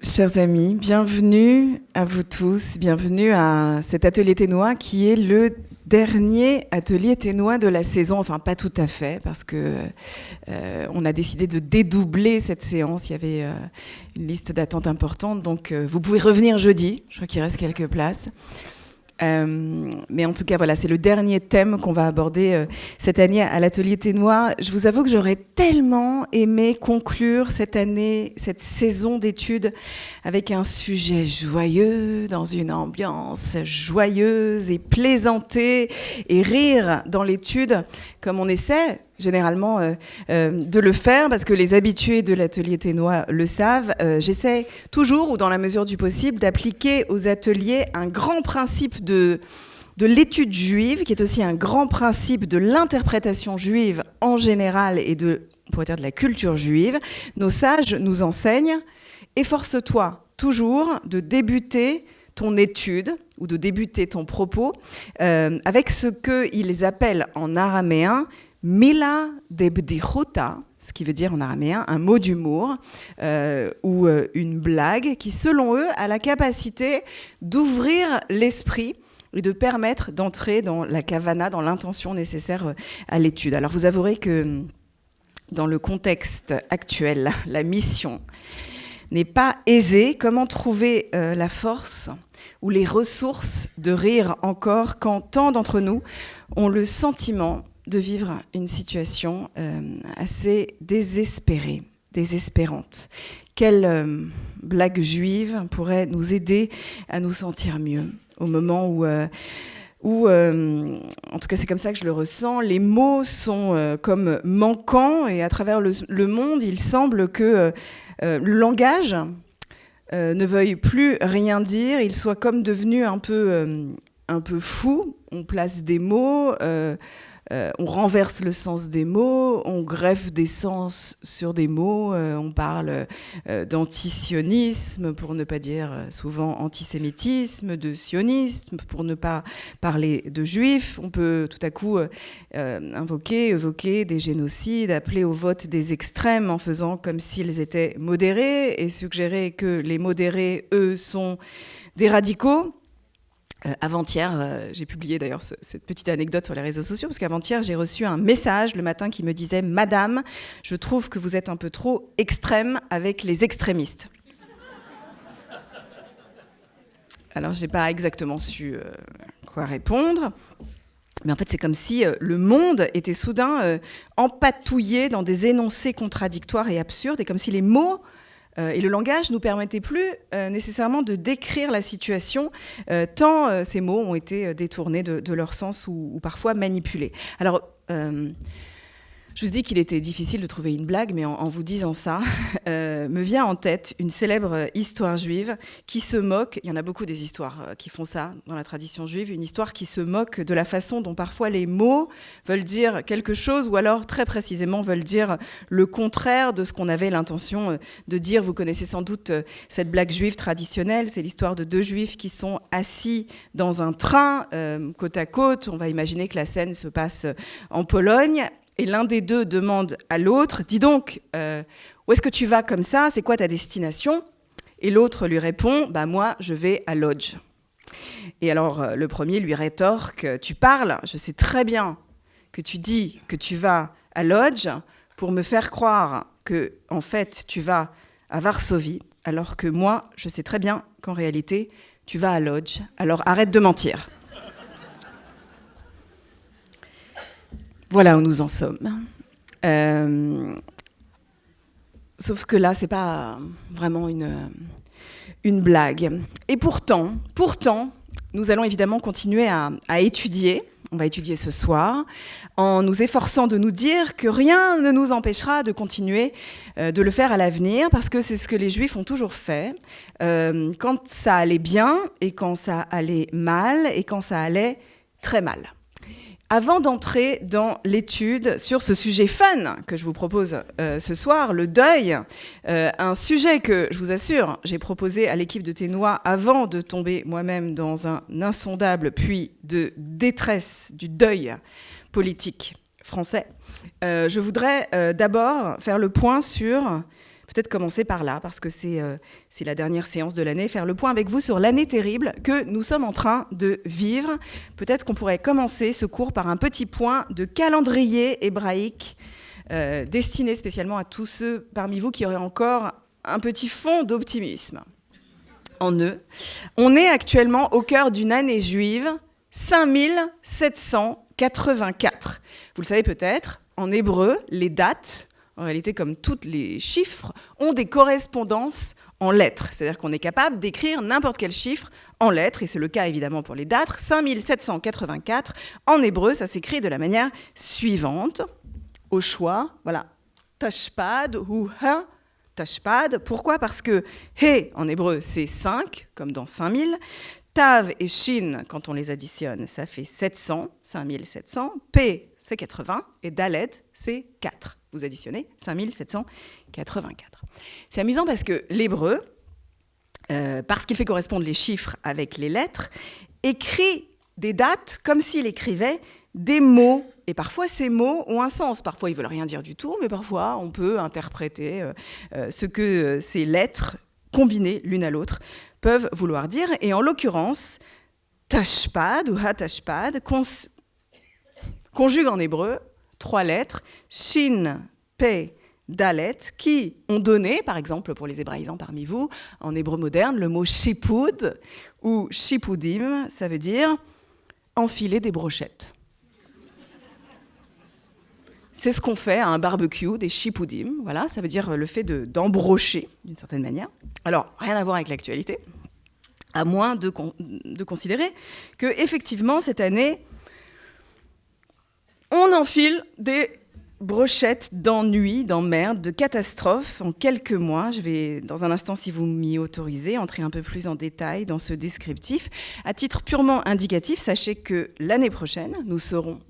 Chers amis, bienvenue à vous tous, bienvenue à cet atelier Ténois qui est le dernier atelier Ténois de la saison, enfin pas tout à fait parce que on a décidé de dédoubler cette séance, il y avait une liste d'attente importante, donc vous pouvez revenir jeudi, je crois qu'il reste quelques places. Mais en tout cas, voilà, c'est le dernier thème qu'on va aborder cette année à l'atelier Ténois. Je vous avoue que j'aurais tellement aimé conclure cette année, cette saison d'études avec un sujet joyeux, dans une ambiance joyeuse et plaisanter et rire dans l'étude, comme on essaie généralement de le faire, parce que les habitués de l'atelier Ténois le savent. J'essaie toujours, ou dans la mesure du possible, d'appliquer aux ateliers un grand principe de l'étude juive, qui est aussi un grand principe de l'interprétation juive en général et on pourrait dire de la culture juive. Nos sages nous enseignent « Efforce-toi toujours de débuter ton étude ou de débuter ton propos avec ce qu'ils appellent en araméen « Mila de bdichuta », ce qui veut dire en araméen un mot d'humour ou une blague qui, selon eux, a la capacité d'ouvrir l'esprit et de permettre d'entrer dans la kavana, dans l'intention nécessaire à l'étude. Alors vous avouerez que dans le contexte actuel, la mission n'est pas aisée. Comment trouver la force ou les ressources de rire encore quand tant d'entre nous ont le sentiment de vivre une situation assez désespérante. Quelle blague juive pourrait nous aider à nous sentir mieux au moment où en tout cas c'est comme ça que je le ressens, les mots sont comme manquants et à travers le monde, il semble que le langage ne veuille plus rien dire, il soit comme devenu un peu fou, on place des mots, on renverse le sens des mots, on greffe des sens sur des mots, on parle d'antisionisme, pour ne pas dire souvent antisémitisme, de sionisme, pour ne pas parler de juifs. On peut tout à coup évoquer des génocides, appeler au vote des extrêmes en faisant comme s'ils étaient modérés et suggérer que les modérés, eux, sont des radicaux. Avant-hier, j'ai publié d'ailleurs cette petite anecdote sur les réseaux sociaux, parce qu'avant-hier, j'ai reçu un message le matin qui me disait « Madame, je trouve que vous êtes un peu trop extrême avec les extrémistes. » Alors, je n'ai pas exactement su quoi répondre. Mais en fait, c'est comme si le monde était soudain empatouillé dans des énoncés contradictoires et absurdes, et comme si les mots et le langage ne nous permettait plus nécessairement de décrire la situation, tant ces mots ont été détournés de leur sens ou parfois manipulés. Alors, je vous dis qu'il était difficile de trouver une blague, mais en vous disant ça, me vient en tête une célèbre histoire juive qui se moque, il y en a beaucoup des histoires qui font ça dans la tradition juive, une histoire qui se moque de la façon dont parfois les mots veulent dire quelque chose ou alors très précisément veulent dire le contraire de ce qu'on avait l'intention de dire. Vous connaissez sans doute cette blague juive traditionnelle, c'est l'histoire de deux juifs qui sont assis dans un train côte à côte. On va imaginer que la scène se passe en Pologne. Et l'un des deux demande à l'autre, « Dis donc, où est-ce que tu vas comme ça? C'est quoi ta destination ?» Et l'autre lui répond, « Bah moi, je vais à Lodz. » Et alors, le premier lui rétorque, « Tu parles, je sais très bien que tu dis que tu vas à Lodz pour me faire croire que, en fait, tu vas à Varsovie, alors que moi, je sais très bien qu'en réalité, tu vas à Lodz. Alors arrête de mentir. » Voilà où nous en sommes. Sauf que là, c'est pas vraiment une blague. Et pourtant, nous allons évidemment continuer à étudier. On va étudier ce soir, en nous efforçant de nous dire que rien ne nous empêchera de continuer de le faire à l'avenir, parce que c'est ce que les Juifs ont toujours fait, quand ça allait bien, et quand ça allait mal, et quand ça allait très mal. Avant d'entrer dans l'étude sur ce sujet fun que je vous propose ce soir, le deuil, un sujet que, je vous assure, j'ai proposé à l'équipe de Ténois avant de tomber moi-même dans un insondable puits de détresse du deuil politique français, je voudrais d'abord faire le point sur peut-être commencer par là, parce que c'est la dernière séance de l'année, faire le point avec vous sur l'année terrible que nous sommes en train de vivre. Peut-être qu'on pourrait commencer ce cours par un petit point de calendrier hébraïque, destiné spécialement à tous ceux parmi vous qui auraient encore un petit fond d'optimisme en eux. On est actuellement au cœur d'une année juive, 5784. Vous le savez peut-être, en hébreu, les dates, en réalité comme tous les chiffres, ont des correspondances en lettres. C'est-à-dire qu'on est capable d'écrire n'importe quel chiffre en lettres, et c'est le cas évidemment pour les dates. 5784, en hébreu, ça s'écrit de la manière suivante. Au choix, voilà, tashpad ou ha, tashpad. Pourquoi ? Parce que he, en hébreu, c'est 5, comme dans 5000. Tav et Shin, quand on les additionne, ça fait 700, 5700. P, c'est 80. Et Dalet, c'est 4. Vous additionnez 5784. C'est amusant parce que l'hébreu, parce qu'il fait correspondre les chiffres avec les lettres, écrit des dates comme s'il écrivait des mots. Et parfois, ces mots ont un sens. Parfois, ils ne veulent rien dire du tout, mais parfois, on peut interpréter ce que ces lettres, combinées l'une à l'autre, peuvent vouloir dire. Et en l'occurrence, tashpad ou hatashpad conjugue en hébreu 3 lettres, shin, pe, dalet, qui ont donné, par exemple pour les hébraïsants parmi vous, en hébreu moderne, le mot shipud ou shipudim, ça veut dire enfiler des brochettes. C'est ce qu'on fait à un barbecue, des shipudim, voilà, ça veut dire le fait d'embrocher, d'une certaine manière. Alors, rien à voir avec l'actualité, à moins de considérer que, effectivement, cette année, on enfile des brochettes d'ennui, d'emmerde, de catastrophe en quelques mois. Je vais, dans un instant, si vous m'y autorisez, entrer un peu plus en détail dans ce descriptif. À titre purement indicatif, sachez que l'année prochaine, nous serons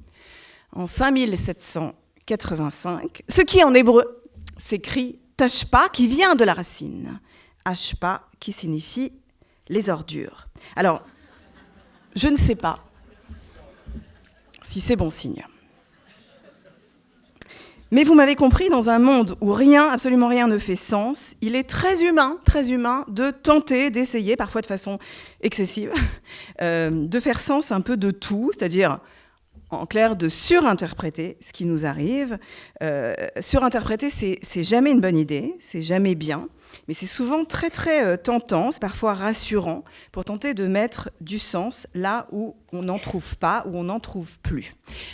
en 5785, ce qui en hébreu s'écrit tashpa, qui vient de la racine ashpa, qui signifie les ordures. Alors, je ne sais pas si c'est bon signe. Mais vous m'avez compris, dans un monde où rien, absolument rien ne fait sens, il est très humain de tenter, d'essayer, parfois de façon excessive, de faire sens un peu de tout, c'est-à-dire, en clair, de surinterpréter ce qui nous arrive. Surinterpréter, c'est jamais une bonne idée, c'est jamais bien, mais c'est souvent très très tentant, c'est parfois rassurant, pour tenter de mettre du sens là où on n'en trouve pas, où on n'en trouve plus.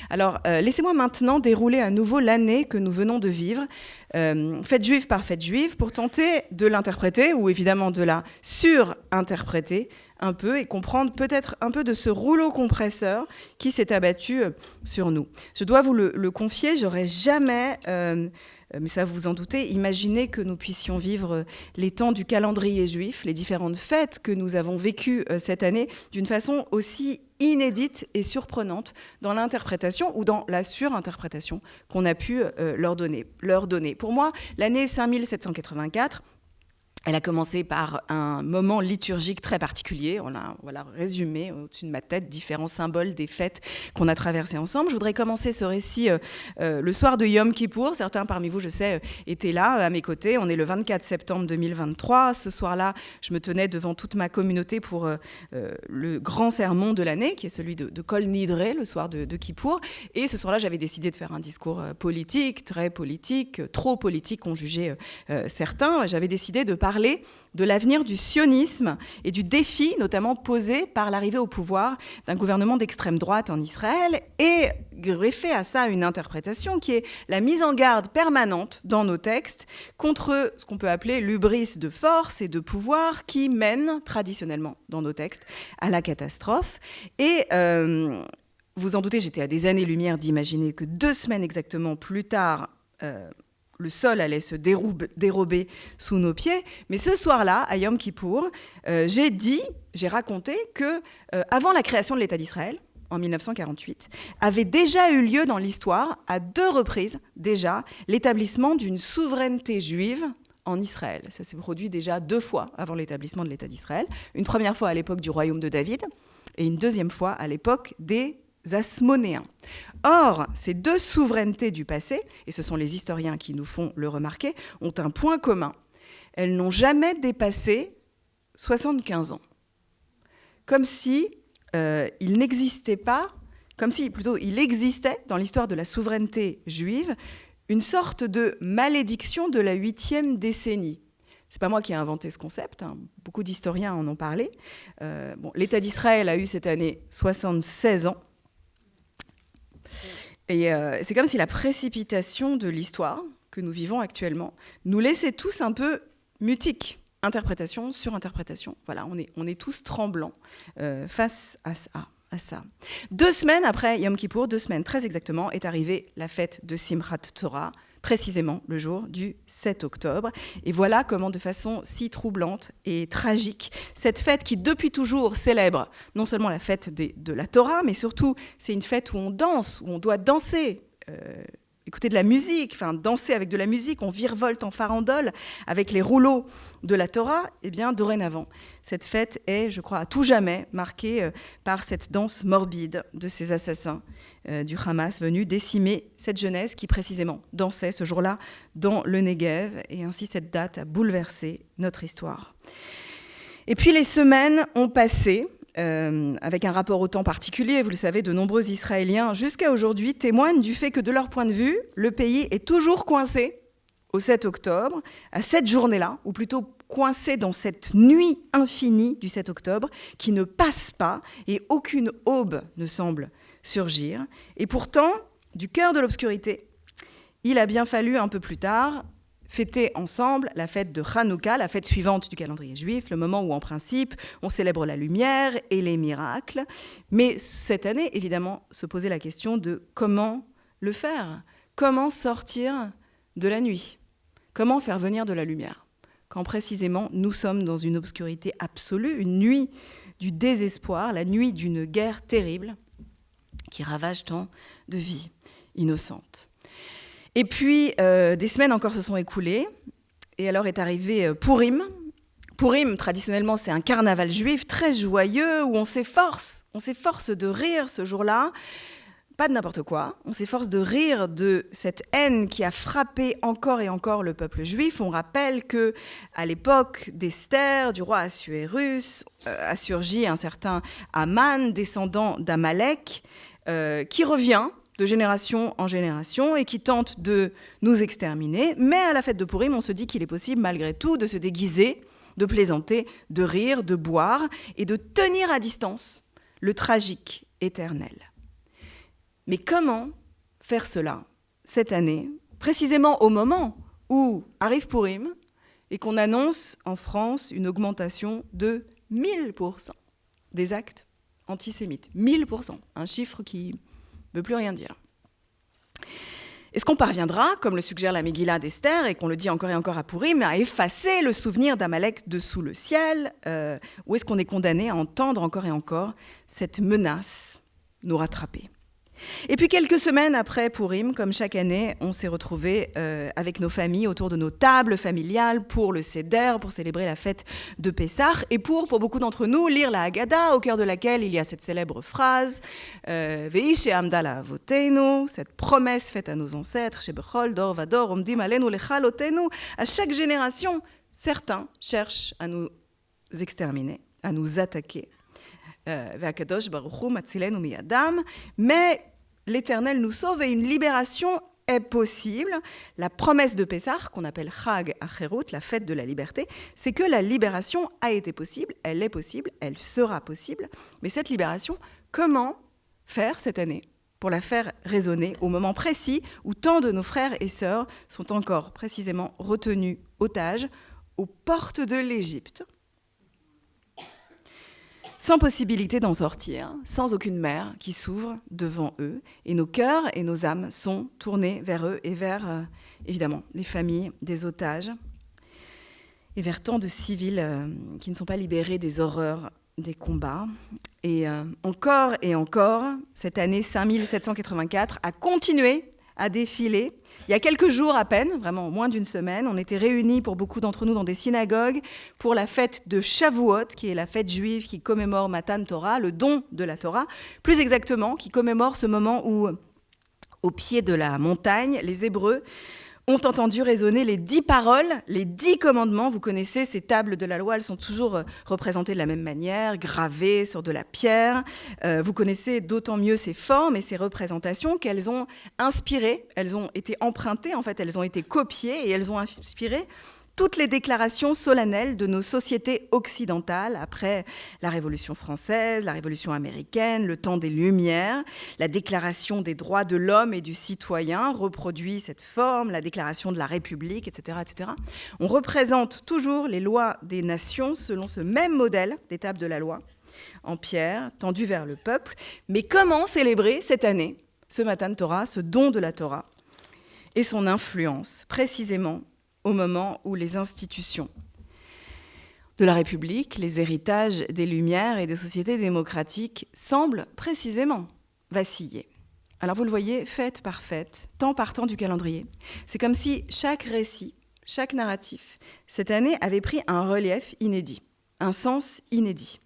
Alors, laissez-moi maintenant dérouler à nouveau l'année que nous venons de vivre, fête juive par fête juive, pour tenter de l'interpréter, ou évidemment de la surinterpréter, un peu et comprendre peut-être un peu de ce rouleau compresseur qui s'est abattu sur nous. Je dois vous le confier, j'aurais jamais, mais ça vous en doutez, imaginé que nous puissions vivre les temps du calendrier juif, les différentes fêtes que nous avons vécues cette année d'une façon aussi inédite et surprenante dans l'interprétation ou dans la surinterprétation qu'on a pu leur donner. Pour moi, l'année 5784, elle a commencé par un moment liturgique très particulier. On l'a résumé au-dessus de ma tête, différents symboles des fêtes qu'on a traversées ensemble. Je voudrais commencer ce récit le soir de Yom Kippour. Certains parmi vous, je sais, étaient là à mes côtés. On est le 24 septembre 2023. Ce soir-là, je me tenais devant toute ma communauté pour le grand sermon de l'année, qui est celui de Kol Nidre, le soir de Kippour. Et ce soir-là, j'avais décidé de faire un discours politique, très politique, trop politique, ont jugé certains. J'avais décidé de parler de l'avenir du sionisme et du défi notamment posé par l'arrivée au pouvoir d'un gouvernement d'extrême droite en Israël et greffer à ça une interprétation qui est la mise en garde permanente dans nos textes contre ce qu'on peut appeler l'hubris de force et de pouvoir qui mène traditionnellement dans nos textes à la catastrophe. Et vous en doutez, j'étais à des années-lumière d'imaginer que 2 semaines exactement plus tard, le sol allait se dérober sous nos pieds. Mais ce soir-là, à Yom Kippour, j'ai raconté que avant la création de l'État d'Israël, en 1948, avait déjà eu lieu dans l'histoire, à 2 reprises déjà, l'établissement d'une souveraineté juive en Israël. Ça s'est produit déjà 2 fois avant l'établissement de l'État d'Israël. Une première fois à l'époque du royaume de David et une deuxième fois à l'époque des Asmonéens. Or, ces 2 souverainetés du passé, et ce sont les historiens qui nous font le remarquer, ont un point commun, elles n'ont jamais dépassé 75 ans. Comme si il n'existait pas, comme si plutôt il existait dans l'histoire de la souveraineté juive une sorte de malédiction de la 8e décennie. Ce n'est pas moi qui ai inventé ce concept, hein. Beaucoup d'historiens en ont parlé. L'État d'Israël a eu cette année 76 ans. Et c'est comme si la précipitation de l'histoire que nous vivons actuellement nous laissait tous un peu mutiques. Interprétation sur interprétation. Voilà, on est tous tremblants face à ça. 2 semaines après Yom Kippour, 2 semaines très exactement, est arrivée la fête de Simchat Torah, précisément le jour du 7 octobre. Et voilà comment, de façon si troublante et tragique, cette fête qui, depuis toujours, célèbre non seulement la fête de la Torah, mais surtout, c'est une fête où on danse, où on doit danser, écouter de la musique, enfin danser avec de la musique, on virevolte en farandole avec les rouleaux de la Torah. Eh bien, dorénavant, cette fête est, je crois, à tout jamais marquée par cette danse morbide de ces assassins du Hamas venus décimer cette jeunesse qui, précisément, dansait ce jour-là dans le Negev. Et ainsi, cette date a bouleversé notre histoire. Et puis, les semaines ont passé. Avec un rapport au temps particulier, vous le savez, de nombreux Israéliens, jusqu'à aujourd'hui, témoignent du fait que, de leur point de vue, le pays est toujours coincé au 7 octobre, à cette journée-là, ou plutôt coincé dans cette nuit infinie du 7 octobre, qui ne passe pas, et aucune aube ne semble surgir. Et pourtant, du cœur de l'obscurité, il a bien fallu un peu plus tard fêter ensemble la fête de Hanouka, la fête suivante du calendrier juif, le moment où, en principe, on célèbre la lumière et les miracles. Mais cette année, évidemment, se posait la question de comment le faire, comment sortir de la nuit, comment faire venir de la lumière, quand précisément nous sommes dans une obscurité absolue, une nuit du désespoir, la nuit d'une guerre terrible qui ravage tant de vies innocentes. Et puis, des semaines encore se sont écoulées, et alors est arrivé Purim. Purim, traditionnellement, c'est un carnaval juif très joyeux, où on s'efforce de rire ce jour-là, pas de n'importe quoi, on s'efforce de rire de cette haine qui a frappé encore et encore le peuple juif. On rappelle qu'à l'époque d'Esther, du roi Assuérus, a surgi un certain Haman, descendant d'Amalek, qui revient de génération en génération et qui tente de nous exterminer. Mais à la fête de Purim, on se dit qu'il est possible malgré tout de se déguiser, de plaisanter, de rire, de boire et de tenir à distance le tragique éternel. Mais comment faire cela cette année, précisément au moment où arrive Purim et qu'on annonce en France une augmentation de 1000% des actes antisémites. 1000%, un chiffre qui ne veut plus rien dire. Est-ce qu'on parviendra, comme le suggère la Megillah d'Esther, et qu'on le dit encore et encore à Purim, à effacer le souvenir d'Amalek de sous le ciel, ou est-ce qu'on est condamné à entendre encore et encore cette menace nous rattraper ? Et puis quelques semaines après Purim, comme chaque année, on s'est retrouvés avec nos familles autour de nos tables familiales pour le Seder, pour célébrer la fête de Pessah, et pour beaucoup d'entre nous, lire la Haggadah, au cœur de laquelle il y a cette célèbre phrase Ve'i she'amda la'avoteinu, cette promesse faite à nos ancêtres, Shebechol dor vador omdim alenu lechalotenu. À chaque génération, certains cherchent à nous exterminer, à nous attaquer. Ve'akadosh baruch hu matzilenu miyadam, mais l'Éternel nous sauve et une libération est possible. La promesse de Pessah, qu'on appelle Chag Acherut, la fête de la liberté, c'est que la libération a été possible, elle est possible, elle sera possible. Mais cette libération, comment faire cette année pour la faire résonner au moment précis où tant de nos frères et sœurs sont encore précisément retenus otages aux portes de l'Égypte, sans possibilité d'en sortir, sans aucune mer qui s'ouvre devant eux. Et nos cœurs et nos âmes sont tournés vers eux et vers, évidemment, les familles des otages et vers tant de civils qui ne sont pas libérés des horreurs des combats. Et encore, cette année 5784 a continué à défiler. Il y a quelques jours à peine, vraiment moins d'une semaine, on était réunis pour beaucoup d'entre nous dans des synagogues pour la fête de Shavuot, qui est la fête juive qui commémore Matan Torah, le don de la Torah, plus exactement, qui commémore ce moment où, au pied de la montagne, les Hébreux ont entendu résonner les 10 paroles, les 10 commandements. Vous connaissez ces tables de la loi, elles sont toujours représentées de la même manière, gravées sur de la pierre. Vous connaissez d'autant mieux ces formes et ces représentations qu'elles ont inspiré, elles ont été empruntées, en fait, elles ont été copiées et elles ont inspiré toutes les déclarations solennelles de nos sociétés occidentales après la Révolution française, la Révolution américaine, le temps des Lumières. La Déclaration des droits de l'homme et du citoyen reproduit cette forme, la Déclaration de la République, etc., etc. On représente toujours les lois des nations selon ce même modèle des tables de la loi, en pierre, tendu vers le peuple. Mais comment célébrer cette année, ce Matan Torah, ce don de la Torah, et son influence, précisément au moment où les institutions de la République, les héritages des Lumières et des sociétés démocratiques semblent précisément vaciller. Alors vous le voyez, fête par fête, temps par temps du calendrier. C'est comme si chaque récit, chaque narratif, cette année avait pris un relief inédit, un sens inédit.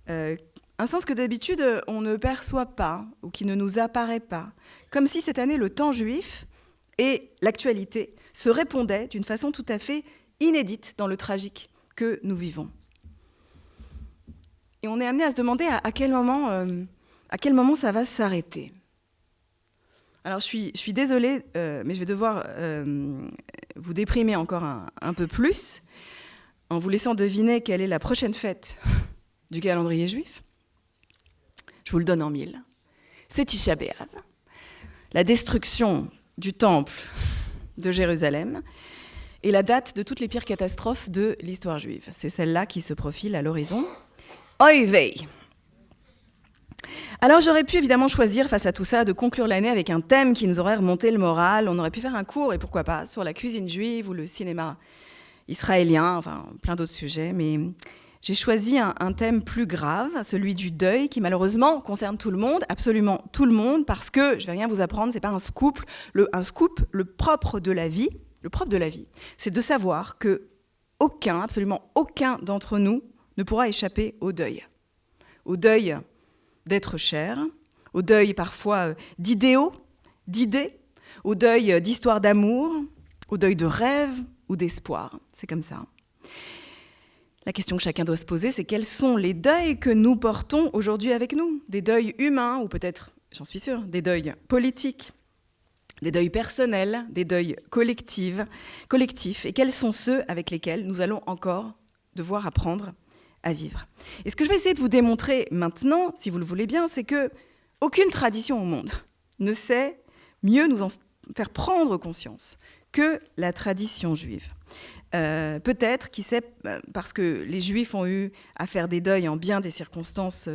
Un sens que d'habitude on ne perçoit pas ou qui ne nous apparaît pas. Comme si cette année le temps juif et l'actualité se répondaient d'une façon tout à fait inédite dans le tragique que nous vivons. Et on est amené à se demander à quel moment ça va s'arrêter. Alors je suis désolée, mais je vais devoir vous déprimer encore un peu plus en vous laissant deviner quelle est la prochaine fête du calendrier juif. Je vous le donne en mille. C'est Tisha B'Av, la destruction du temple de Jérusalem, et la date de toutes les pires catastrophes de l'histoire juive. C'est celle-là qui se profile à l'horizon. Oy vey! Alors j'aurais pu évidemment choisir, face à tout ça, de conclure l'année avec un thème qui nous aurait remonté le moral. On aurait pu faire un cours, et pourquoi pas, sur la cuisine juive ou le cinéma israélien, enfin plein d'autres sujets, mais j'ai choisi un thème plus grave, celui du deuil, qui malheureusement concerne tout le monde, absolument tout le monde, parce que, je vais rien vous apprendre, c'est pas un scoop. Le propre de la vie, c'est de savoir que absolument aucun d'entre nous ne pourra échapper au deuil. Au deuil d'être cher, au deuil parfois d'idéaux, d'idées, au deuil d'histoires d'amour, au deuil de rêves ou d'espoir. C'est comme ça. La question que chacun doit se poser, c'est quels sont les deuils que nous portons aujourd'hui avec nous ? Des deuils humains, ou peut-être, j'en suis sûre, des deuils politiques, des deuils personnels, des deuils collectifs, et quels sont ceux avec lesquels nous allons encore devoir apprendre à vivre. Et ce que je vais essayer de vous démontrer maintenant, si vous le voulez bien, c'est que aucune tradition au monde ne sait mieux nous en faire prendre conscience que la tradition juive. Peut-être, qui sait, parce que les Juifs ont eu à faire des deuils en bien des circonstances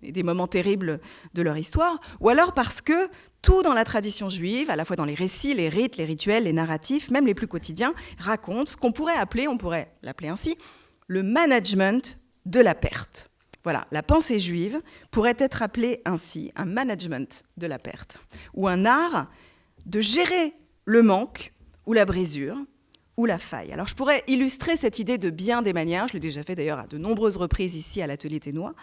et des moments terribles de leur histoire, ou alors parce que tout dans la tradition juive, à la fois dans les récits, les rites, les rituels, les narratifs, même les plus quotidiens, raconte ce qu'on pourrait appeler, on pourrait l'appeler ainsi, le management de la perte. Voilà, la pensée juive pourrait être appelée ainsi, un management de la perte, ou un art de gérer le manque ou la brisure, ou la faille. Alors je pourrais illustrer cette idée de bien des manières, je l'ai déjà fait d'ailleurs à de nombreuses reprises ici à l'Atelier Ténois.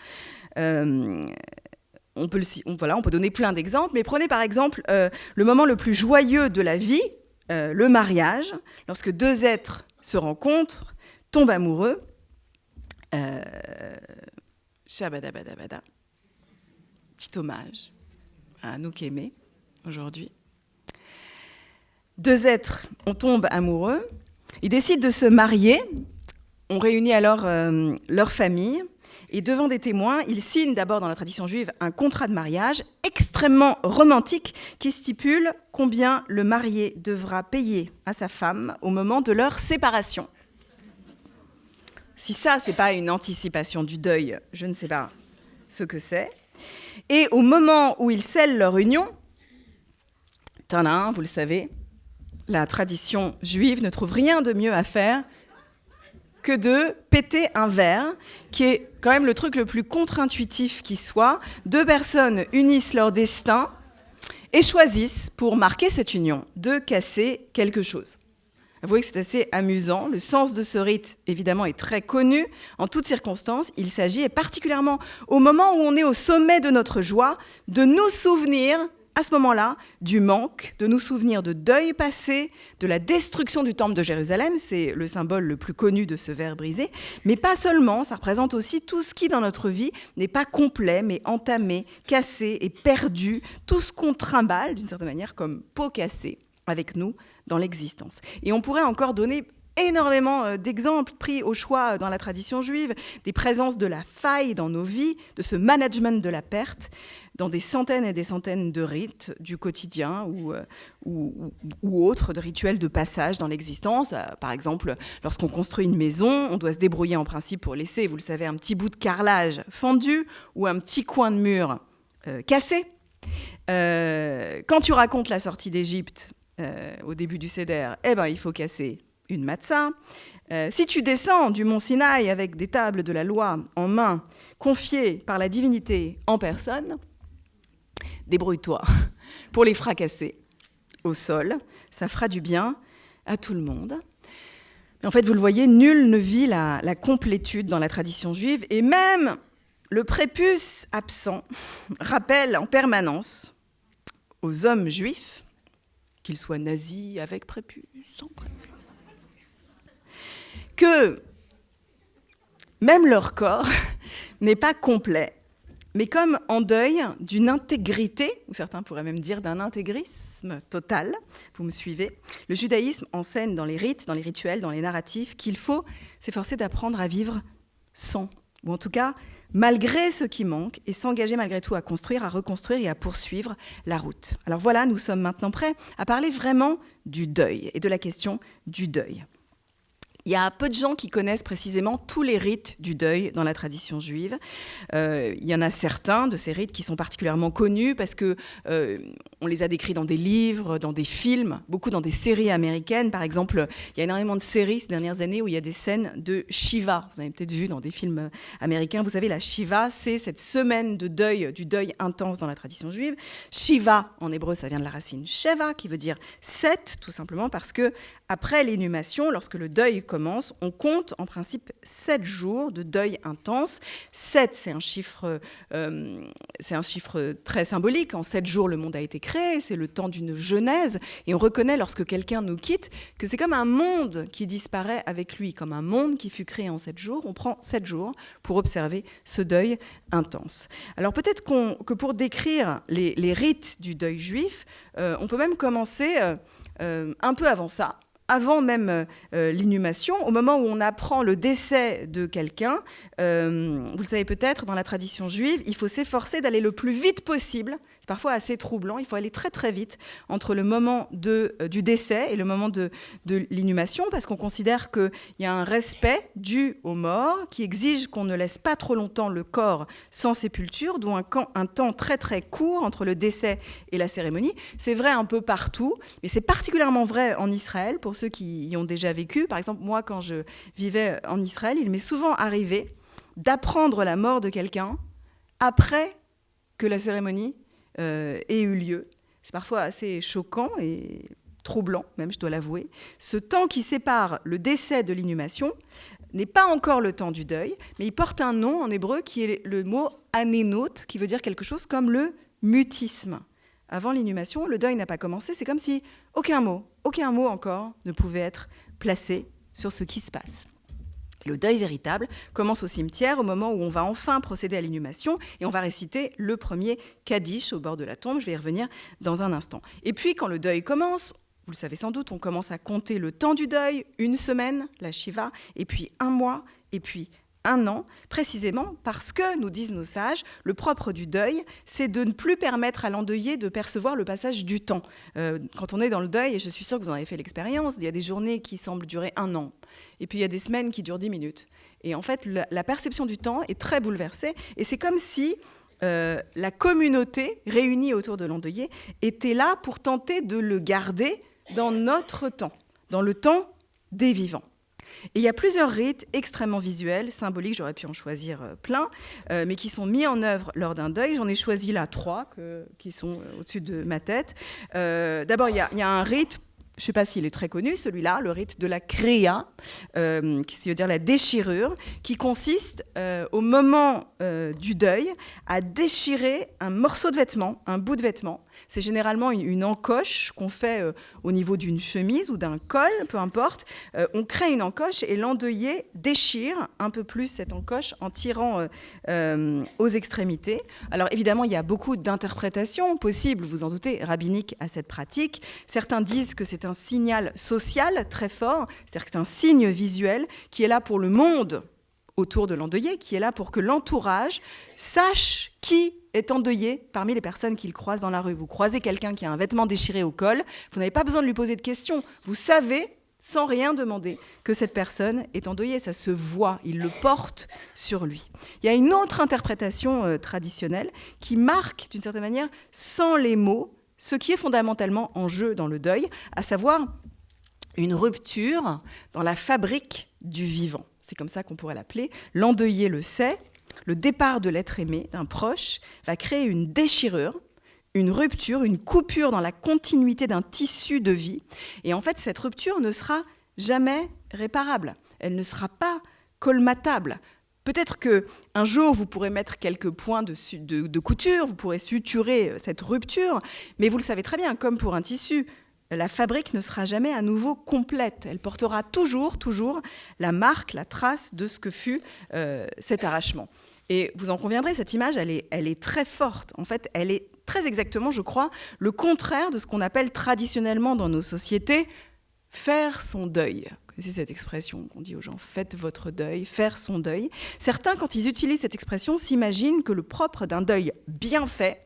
On peut donner plein d'exemples, mais prenez par exemple le moment le plus joyeux de la vie, le mariage, lorsque deux êtres se rencontrent, tombent amoureux. Shabadabadabada. Petit hommage à Anouk Aimé aujourd'hui. Deux êtres, on tombe amoureux, ils décident de se marier, on réunit alors leur famille, et devant des témoins, ils signent d'abord dans la tradition juive un contrat de mariage extrêmement romantique qui stipule combien le marié devra payer à sa femme au moment de leur séparation. Si ça, c'est pas une anticipation du deuil, je ne sais pas ce que c'est. Et au moment où ils scellent leur union, tadam, vous le savez, la tradition juive ne trouve rien de mieux à faire que de péter un verre, qui est quand même le truc le plus contre-intuitif qui soit. Deux personnes unissent leur destin et choisissent, pour marquer cette union, de casser quelque chose. Avouez que c'est assez amusant. Le sens de ce rite, évidemment, est très connu. En toutes circonstances, il s'agit, et particulièrement au moment où on est au sommet de notre joie, de nous souvenir à ce moment-là du manque, de nous souvenir de deuil passé, de la destruction du temple de Jérusalem, c'est le symbole le plus connu de ce verre brisé, mais pas seulement, ça représente aussi tout ce qui dans notre vie n'est pas complet, mais entamé, cassé et perdu, tout ce qu'on trimballe d'une certaine manière comme peau cassée avec nous dans l'existence. Et on pourrait encore donner énormément d'exemples pris au choix dans la tradition juive, des présences de la faille dans nos vies, de ce management de la perte, dans des centaines et des centaines de rites du quotidien ou autres, de rituels de passage dans l'existence. Par exemple, lorsqu'on construit une maison, on doit se débrouiller en principe pour laisser, vous le savez, un petit bout de carrelage fendu ou un petit coin de mur cassé. Quand tu racontes la sortie d'Égypte au début du Seder, il faut casser une matzah. Si tu descends du mont Sinaï avec des tables de la loi en main, confiées par la divinité en personne, débrouille-toi pour les fracasser au sol. Ça fera du bien à tout le monde. Mais en fait, vous le voyez, nul ne vit la complétude dans la tradition juive. Et même le prépuce absent rappelle en permanence aux hommes juifs, qu'ils soient nazis avec prépuce, sans prépuce, que même leur corps n'est pas complet, mais comme en deuil d'une intégrité, ou certains pourraient même dire d'un intégrisme total, vous me suivez, le judaïsme enseigne dans les rites, dans les rituels, dans les narratifs, qu'il faut s'efforcer d'apprendre à vivre sans, ou en tout cas malgré ce qui manque, et s'engager malgré tout à construire, à reconstruire et à poursuivre la route. Alors voilà, nous sommes maintenant prêts à parler vraiment du deuil et de la question du deuil. Il y a peu de gens qui connaissent précisément tous les rites du deuil dans la tradition juive. Il y en a certains de ces rites qui sont particulièrement connus parce que on les a décrits dans des livres, dans des films, beaucoup dans des séries américaines. Par exemple, il y a énormément de séries ces dernières années où il y a des scènes de Shiva. Vous avez peut-être vu dans des films américains. Vous savez, la Shiva, c'est cette semaine de deuil, du deuil intense dans la tradition juive. Shiva, en hébreu, ça vient de la racine Sheva, qui veut dire 7, tout simplement parce que après l'inhumation, lorsque le deuil commence, on compte en principe 7 jours de deuil intense. 7, c'est un chiffre très symbolique. En 7 jours, le monde a été créé, c'est le temps d'une genèse. Et on reconnaît, lorsque quelqu'un nous quitte, que c'est comme un monde qui disparaît avec lui, comme un monde qui fut créé en 7 jours. On prend 7 jours pour observer ce deuil intense. Alors peut-être que pour décrire les rites du deuil juif, on peut même commencer un peu avant ça, avant même l'inhumation, au moment où on apprend le décès de quelqu'un. Vous le savez peut-être, dans la tradition juive, il faut s'efforcer d'aller le plus vite possible. C'est parfois assez troublant. Il faut aller très très vite entre le moment du décès et le moment de l'inhumation, parce qu'on considère qu'il y a un respect dû aux morts qui exige qu'on ne laisse pas trop longtemps le corps sans sépulture, d'où un temps très très court entre le décès et la cérémonie. C'est vrai un peu partout, mais c'est particulièrement vrai en Israël, pour ceux qui y ont déjà vécu. Par exemple, moi, quand je vivais en Israël, il m'est souvent arrivé d'apprendre la mort de quelqu'un après que la cérémonie ait eu lieu. C'est parfois assez choquant et troublant, même, je dois l'avouer. Ce temps qui sépare le décès de l'inhumation n'est pas encore le temps du deuil, mais il porte un nom en hébreu qui est le mot anénot, qui veut dire quelque chose comme le mutisme. Avant l'inhumation, le deuil n'a pas commencé, c'est comme si aucun mot encore ne pouvait être placé sur ce qui se passe. Le deuil véritable commence au cimetière au moment où on va enfin procéder à l'inhumation et on va réciter le premier Kaddish au bord de la tombe. Je vais y revenir dans un instant. Et puis, quand le deuil commence, vous le savez sans doute, on commence à compter le temps du deuil, 1 semaine, la Shiva, et puis 1 mois, et puis 1 an, précisément parce que, nous disent nos sages, le propre du deuil, c'est de ne plus permettre à l'endeuillé de percevoir le passage du temps. Quand on est dans le deuil, et je suis sûre que vous en avez fait l'expérience, il y a des journées qui semblent durer 1 an, et puis il y a des semaines qui durent 10 minutes. Et en fait, la perception du temps est très bouleversée, et c'est comme si la communauté réunie autour de l'endeuillé était là pour tenter de le garder dans notre temps, dans le temps des vivants. Et il y a plusieurs rites extrêmement visuels, symboliques, j'aurais pu en choisir plein, mais qui sont mis en œuvre lors d'un deuil. J'en ai choisi là 3 qui sont au-dessus de ma tête. D'abord, il y a un rite, je ne sais pas s'il est très connu, celui-là, le rite de la kriya, qui veut dire la déchirure, qui consiste au moment du deuil à déchirer un morceau de vêtement, un bout de vêtement, C'est généralement une encoche qu'on fait au niveau d'une chemise ou d'un col, peu importe. On crée une encoche et l'endeuillé déchire un peu plus cette encoche en tirant aux extrémités. Alors évidemment, il y a beaucoup d'interprétations possibles, vous en doutez, rabbiniques à cette pratique. Certains disent que c'est un signal social très fort, c'est-à-dire que c'est un signe visuel qui est là pour le monde autour de l'endeuillé, qui est là pour que l'entourage sache qui est endeuillé parmi les personnes qu'il croise dans la rue. Vous croisez quelqu'un qui a un vêtement déchiré au col, vous n'avez pas besoin de lui poser de questions. Vous savez, sans rien demander, que cette personne est endeuillée. Ça se voit, il le porte sur lui. Il y a une autre interprétation traditionnelle qui marque, d'une certaine manière, sans les mots, ce qui est fondamentalement en jeu dans le deuil, à savoir une rupture dans la fabrique du vivant. C'est comme ça qu'on pourrait l'appeler. L'endeuillé le sait, le départ de l'être aimé, d'un proche, va créer une déchirure, une rupture, une coupure dans la continuité d'un tissu de vie. Et en fait, cette rupture ne sera jamais réparable. Elle ne sera pas colmatable. Peut-être qu'un jour, vous pourrez mettre quelques points de couture, vous pourrez suturer cette rupture, mais vous le savez très bien, comme pour un tissu, la fabrique ne sera jamais à nouveau complète. Elle portera toujours la marque, la trace de ce que fut cet arrachement. Et vous en conviendrez, cette image, elle est très forte. En fait, elle est très exactement, je crois, le contraire de ce qu'on appelle traditionnellement dans nos sociétés « faire son deuil ». Vous connaissez cette expression qu'on dit aux gens « faites votre deuil »,« faire son deuil ». Certains, quand ils utilisent cette expression, s'imaginent que le propre d'un deuil bien fait,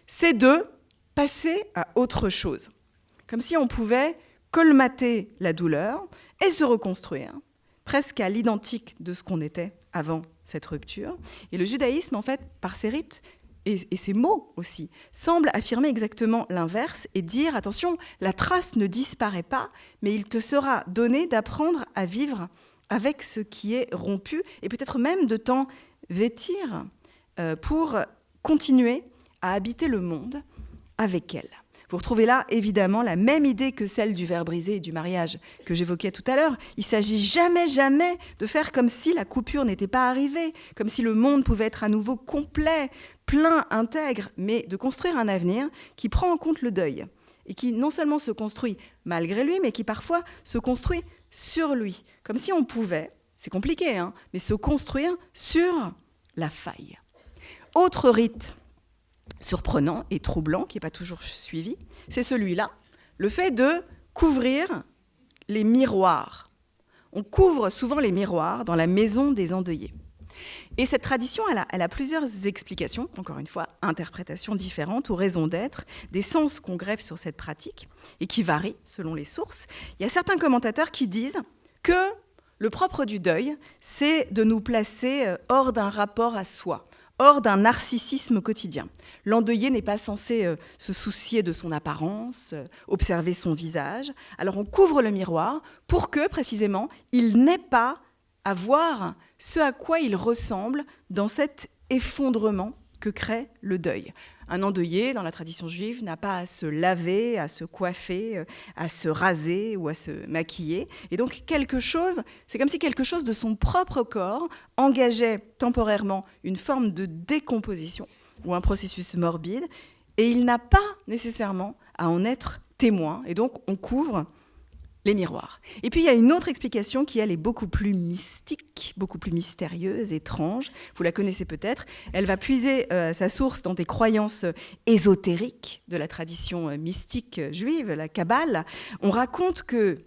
c'est de passer à autre chose. Comme si on pouvait colmater la douleur et se reconstruire, presque à l'identique de ce qu'on était avant cette rupture. Et le judaïsme, en fait, par ses rites et ses mots aussi, semble affirmer exactement l'inverse et dire, attention, la trace ne disparaît pas, mais il te sera donné d'apprendre à vivre avec ce qui est rompu et peut-être même de t'en vêtir pour continuer à habiter le monde avec elle. Vous retrouvez là, évidemment, la même idée que celle du verre brisé et du mariage que j'évoquais tout à l'heure. Il ne s'agit jamais de faire comme si la coupure n'était pas arrivée, comme si le monde pouvait être à nouveau complet, plein, intègre, mais de construire un avenir qui prend en compte le deuil et qui non seulement se construit malgré lui, mais qui parfois se construit sur lui. Comme si on pouvait, c'est compliqué, mais se construire sur la faille. Autre rite surprenant et troublant, qui n'est pas toujours suivi, c'est celui-là, le fait de couvrir les miroirs. On couvre souvent les miroirs dans la maison des endeuillés. Et cette tradition, elle a plusieurs explications, encore une fois, interprétations différentes ou raisons d'être, des sens qu'on greffe sur cette pratique et qui varient selon les sources. Il y a certains commentateurs qui disent que le propre du deuil, c'est de nous placer hors d'un rapport à soi, hors d'un narcissisme quotidien. L'endeuillé n'est pas censé se soucier de son apparence, observer son visage. Alors on couvre le miroir pour que, précisément, il n'ait pas à voir ce à quoi il ressemble dans cet effondrement que crée le deuil. Un endeuillé, dans la tradition juive, n'a pas à se laver, à se coiffer, à se raser ou à se maquiller. Et donc, c'est comme si quelque chose de son propre corps engageait temporairement une forme de décomposition ou un processus morbide, et il n'a pas nécessairement à en être témoin. Et donc, on couvre les miroirs. Et puis, il y a une autre explication qui, elle, est beaucoup plus mystique, beaucoup plus mystérieuse, étrange. Vous la connaissez peut-être. Elle va puiser sa source dans des croyances ésotériques de la tradition mystique juive, la Kabbale. On raconte que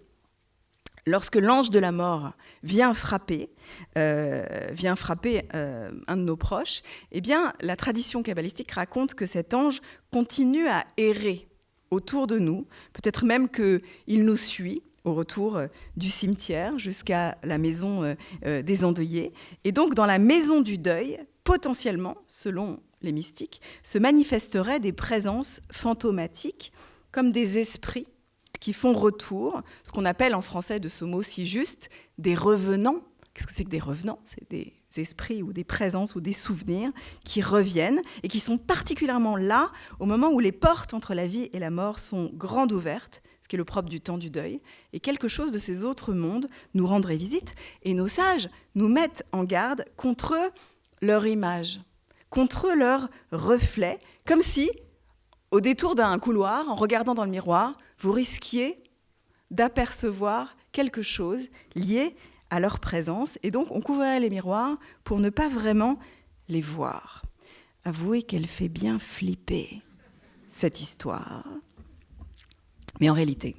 lorsque l'ange de la mort vient frapper un de nos proches, eh bien, la tradition kabbalistique raconte que cet ange continue à errer autour de nous, peut-être même qu'il nous suit au retour du cimetière jusqu'à la maison des endeuillés. Et donc, dans la maison du deuil, potentiellement, selon les mystiques, se manifesteraient des présences fantomatiques comme des esprits qui font retour, ce qu'on appelle en français, de ce mot si juste, des revenants. Qu'est-ce que c'est que des revenants ? C'est des esprits ou des présences ou des souvenirs qui reviennent et qui sont particulièrement là au moment où les portes entre la vie et la mort sont grandes ouvertes, ce qui est le propre du temps du deuil, et quelque chose de ces autres mondes nous rendrait visite, et nos sages nous mettent en garde contre leur image, contre leur reflet, comme si au détour d'un couloir, en regardant dans le miroir, vous risquiez d'apercevoir quelque chose lié à leur présence. Et donc, on couvrirait les miroirs pour ne pas vraiment les voir. Avouez qu'elle fait bien flipper, cette histoire. Mais en réalité,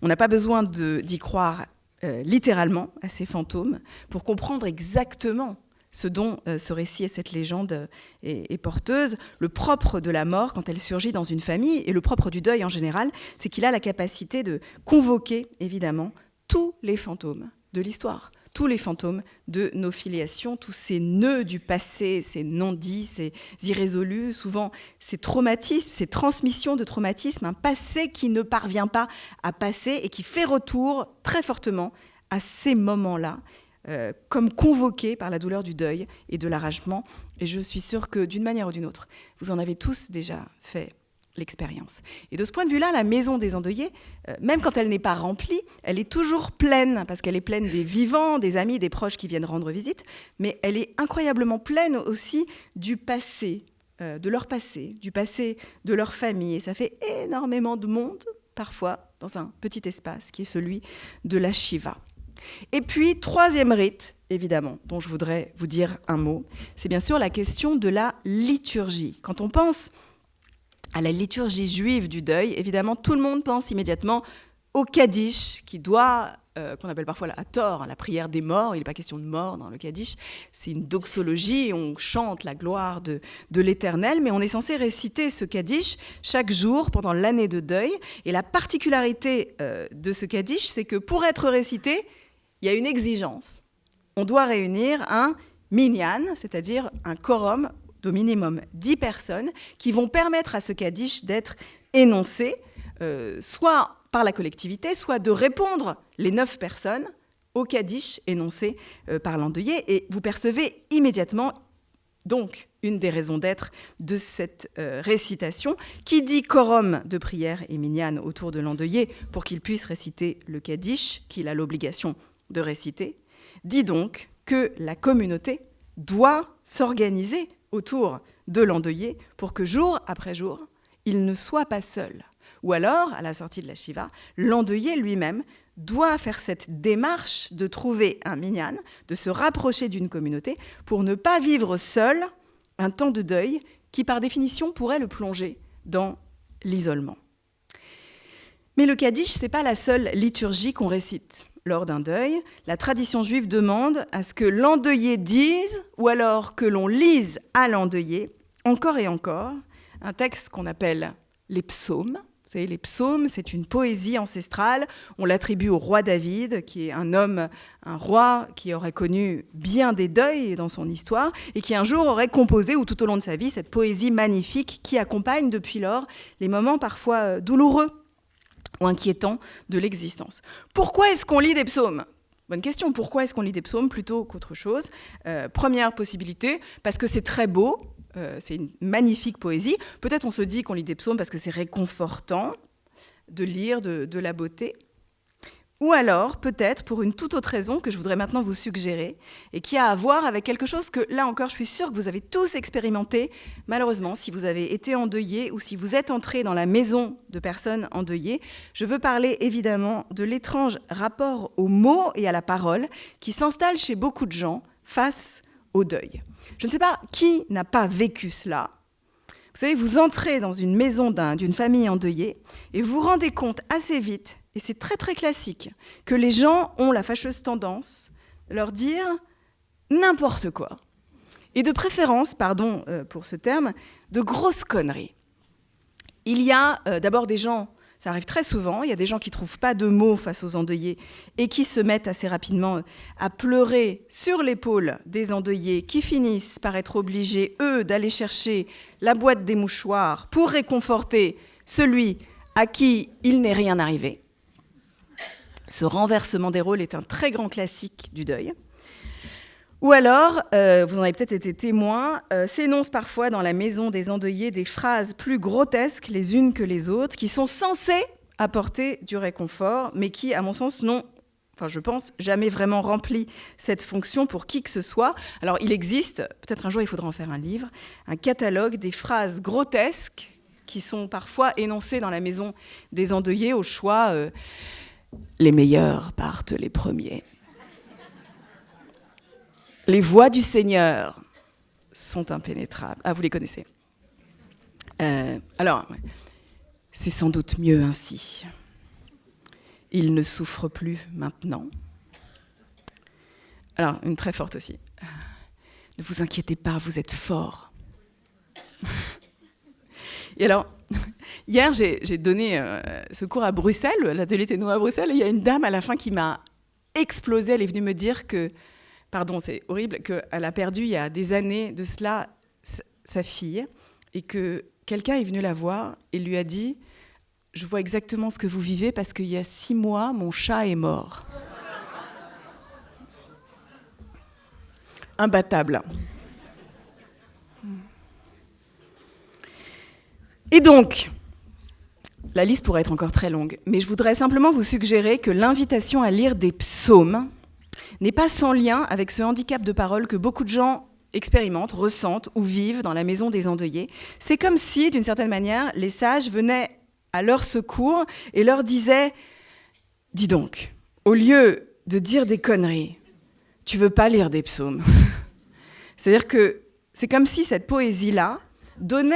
on n'a pas besoin d'y croire littéralement à ces fantômes pour comprendre exactement ce dont ce récit et cette légende est porteuse. Le propre de la mort, quand elle surgit dans une famille, et le propre du deuil en général, c'est qu'il a la capacité de convoquer, évidemment, tous les fantômes de l'histoire, tous les fantômes de nos filiations, tous ces nœuds du passé, ces non-dits, ces irrésolus, souvent ces traumatismes, ces transmissions de traumatismes, un passé qui ne parvient pas à passer et qui fait retour très fortement à ces moments-là, comme convoqués par la douleur du deuil et de l'arrachement. Et je suis sûre que d'une manière ou d'une autre, vous en avez tous déjà fait l'expérience. Et de ce point de vue-là, la maison des endeuillés, même quand elle n'est pas remplie, elle est toujours pleine, parce qu'elle est pleine des vivants, des amis, des proches qui viennent rendre visite, mais elle est incroyablement pleine aussi du passé, de leur passé, du passé de leur famille. Et ça fait énormément de monde, parfois, dans un petit espace qui est celui de la Shiva. Et puis, troisième rite, évidemment, dont je voudrais vous dire un mot, c'est bien sûr la question de la liturgie. Quand on pense à la liturgie juive du deuil, évidemment, tout le monde pense immédiatement au Kaddish, qui doit, qu'on appelle parfois à tort, la prière des morts. Il n'est pas question de mort dans le Kaddish. C'est une doxologie, on chante la gloire de l'Éternel, mais on est censé réciter ce Kaddish chaque jour pendant l'année de deuil. Et la particularité de ce Kaddish, c'est que pour être récité, il y a une exigence. On doit réunir un minyan, c'est-à-dire un quorum d'au minimum 10 personnes qui vont permettre à ce Kaddish d'être énoncé, soit par la collectivité, soit de répondre, les 9 personnes, au Kaddish énoncé par l'endeuillé. Et vous percevez immédiatement, donc, une des raisons d'être de cette récitation, qui dit quorum de prière et minyan autour de l'endeuillé pour qu'il puisse réciter le Kaddish, qu'il a l'obligation de réciter, dit donc que la communauté doit s'organiser autour de l'endeuillé pour que jour après jour, il ne soit pas seul. Ou alors, à la sortie de la Shiva, l'endeuillé lui-même doit faire cette démarche de trouver un minyan, de se rapprocher d'une communauté pour ne pas vivre seul un temps de deuil qui, par définition, pourrait le plonger dans l'isolement. Mais le Kaddish, ce n'est pas la seule liturgie qu'on récite. Lors d'un deuil, la tradition juive demande à ce que l'endeuillé dise, ou alors que l'on lise à l'endeuillé, encore et encore, un texte qu'on appelle les psaumes. Vous savez, les psaumes, c'est une poésie ancestrale. On l'attribue au roi David, qui est un roi qui aurait connu bien des deuils dans son histoire, et qui un jour aurait composé, ou tout au long de sa vie, cette poésie magnifique qui accompagne depuis lors les moments parfois douloureux ou inquiétant de l'existence. Pourquoi est-ce qu'on lit des psaumes ? Bonne question, pourquoi est-ce qu'on lit des psaumes plutôt qu'autre chose ? Première possibilité, parce que c'est très beau, c'est une magnifique poésie. Peut-être on se dit qu'on lit des psaumes parce que c'est réconfortant de lire de la beauté. Ou alors, peut-être pour une toute autre raison que je voudrais maintenant vous suggérer et qui a à voir avec quelque chose que, là encore, je suis sûre que vous avez tous expérimenté. Malheureusement, si vous avez été endeuillé ou si vous êtes entré dans la maison de personnes endeuillées, je veux parler évidemment de l'étrange rapport aux mots et à la parole qui s'installe chez beaucoup de gens face au deuil. Je ne sais pas qui n'a pas vécu cela. Vous savez, vous entrez dans une maison d'une famille endeuillée et vous vous rendez compte assez vite, et c'est très très classique, que les gens ont la fâcheuse tendance de leur dire n'importe quoi. Et de préférence, pardon pour ce terme, de grosses conneries. Il y a d'abord des gens, ça arrive très souvent, il y a des gens qui ne trouvent pas de mots face aux endeuillés et qui se mettent assez rapidement à pleurer sur l'épaule des endeuillés qui finissent par être obligés, eux, d'aller chercher la boîte des mouchoirs pour réconforter celui à qui il n'est rien arrivé. Ce renversement des rôles est un très grand classique du deuil. Ou alors, vous en avez peut-être été témoin, s'énoncent parfois dans la maison des endeuillés des phrases plus grotesques les unes que les autres, qui sont censées apporter du réconfort, mais qui, à mon sens, n'ont, je pense, jamais vraiment rempli cette fonction pour qui que ce soit. Alors, il existe, peut-être un jour il faudra en faire un livre, un catalogue des phrases grotesques qui sont parfois énoncés dans la maison des endeuillés au choix les meilleurs partent les premiers. Les voies du Seigneur sont impénétrables. Ah, vous les connaissez. Alors, c'est sans doute mieux ainsi. Il ne souffre plus maintenant. Alors, une très forte aussi. Ne vous inquiétez pas, vous êtes fort. Et alors, hier, j'ai donné ce cours à Bruxelles, l'atelier Ténois à Bruxelles, et il y a une dame à la fin qui m'a explosé. Elle est venue me dire que, pardon, c'est horrible, qu'elle a perdu il y a des années de cela sa fille, et que quelqu'un est venu la voir et lui a dit « Je vois exactement ce que vous vivez parce qu'il y a 6 mois, mon chat est mort. » Imbattable. Et donc, la liste pourrait être encore très longue, mais je voudrais simplement vous suggérer que l'invitation à lire des psaumes n'est pas sans lien avec ce handicap de parole que beaucoup de gens expérimentent, ressentent ou vivent dans la maison des endeuillés. C'est comme si, d'une certaine manière, les sages venaient à leur secours et leur disaient « Dis donc, au lieu de dire des conneries, tu veux pas lire des psaumes ?» C'est-à-dire que c'est comme si cette poésie-là donnait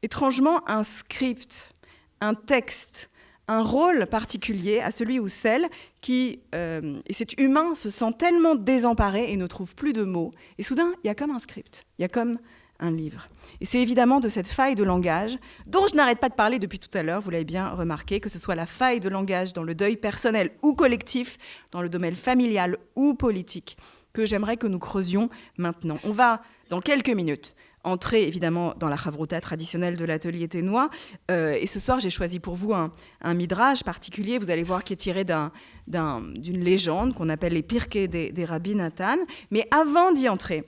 étrangement un script, un texte, un rôle particulier à celui ou celle qui, et cet humain se sent tellement désemparé et ne trouve plus de mots. Et soudain, il y a comme un script, il y a comme un livre. Et c'est évidemment de cette faille de langage dont je n'arrête pas de parler depuis tout à l'heure, vous l'avez bien remarqué, que ce soit la faille de langage dans le deuil personnel ou collectif, dans le domaine familial ou politique, que j'aimerais que nous creusions maintenant. On va, dans quelques minutes, entrer évidemment dans la chavruta traditionnelle de l'atelier ténois. Et ce soir, j'ai choisi pour vous un midrash particulier, vous allez voir, qui est tiré d'une légende qu'on appelle les Pirkei des Rabbi Nathan. Mais avant d'y entrer,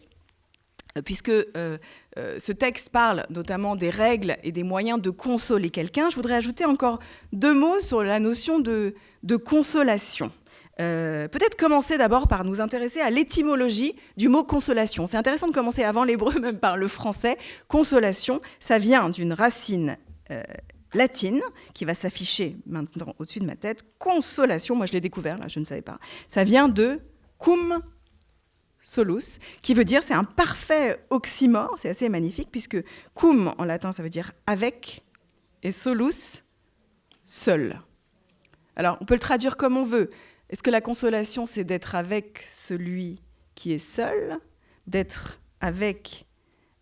puisque ce texte parle notamment des règles et des moyens de consoler quelqu'un, je voudrais ajouter encore 2 mots sur la notion de consolation. Peut-être commencer d'abord par nous intéresser à l'étymologie du mot consolation. C'est intéressant de commencer avant l'hébreu, même par le français. Consolation, ça vient d'une racine latine qui va s'afficher maintenant au-dessus de ma tête. Consolation, moi je l'ai découvert, là, je ne savais pas. Ça vient de cum solus, qui veut dire, c'est un parfait oxymore, c'est assez magnifique, puisque cum en latin, ça veut dire avec, et solus, seul. Alors, on peut le traduire comme on veut. Est-ce que la consolation, c'est d'être avec celui qui est seul, d'être avec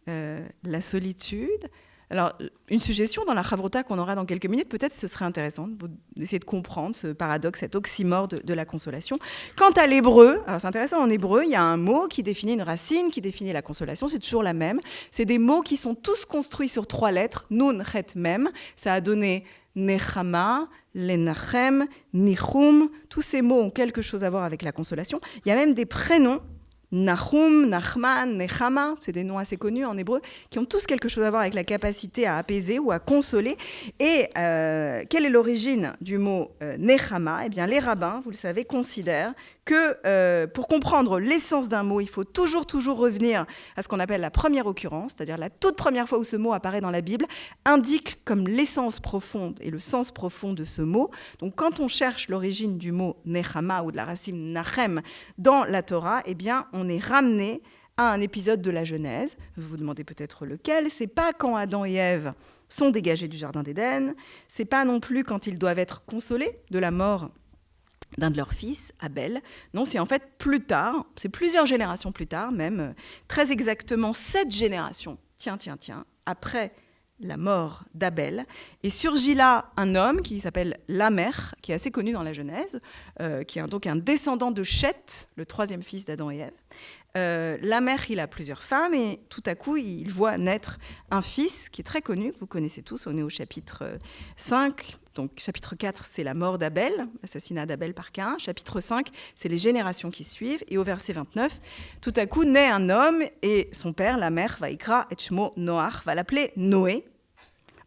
la solitude? Alors, une suggestion dans la chavruta qu'on aura dans quelques minutes, peut-être ce serait intéressant d'essayer de comprendre ce paradoxe, cet oxymore de la consolation. Quant à l'hébreu, alors c'est intéressant, en hébreu, il y a un mot qui définit une racine, qui définit la consolation, c'est toujours la même. C'est des mots qui sont tous construits sur 3 lettres, nun, chet, mem. Ça a donné nechama, lenachem, nichum. Tous ces mots ont quelque chose à voir avec la consolation. Il y a même des prénoms, Nahum, Nachman, Nechama, c'est des noms assez connus en hébreu, qui ont tous quelque chose à voir avec la capacité à apaiser ou à consoler. Et quelle est l'origine du mot Nechama ? Eh bien, les rabbins, vous le savez, considèrent que pour comprendre l'essence d'un mot, il faut toujours revenir à ce qu'on appelle la première occurrence, c'est-à-dire la toute première fois où ce mot apparaît dans la Bible, indique comme l'essence profonde et le sens profond de ce mot. Donc, quand on cherche l'origine du mot Nechama ou de la racine Nachem dans la Torah, eh bien, on est ramené à un épisode de la Genèse. Vous vous demandez peut-être lequel. C'est pas quand Adam et Ève sont dégagés du jardin d'Éden. C'est pas non plus quand ils doivent être consolés de la mort d'un de leurs fils, Abel. Non, c'est en fait plus tard, c'est plusieurs générations plus tard, même très exactement 7 générations, tiens, après la mort d'Abel. Et surgit là un homme qui s'appelle Lamer, qui est assez connu dans la Genèse, qui est donc un descendant de Cheth, le 3e fils d'Adam et Ève. Lamer, il a plusieurs femmes et tout à coup, il voit naître un fils qui est très connu, que vous connaissez tous, on est au chapitre 5. Donc, chapitre 4, c'est la mort d'Abel, l'assassinat d'Abel par Caïn. Chapitre 5, c'est les générations qui suivent. Et au verset 29, tout à coup, naît un homme et son père, Lamer, Vaikra et Shmo Noach, va l'appeler Noé,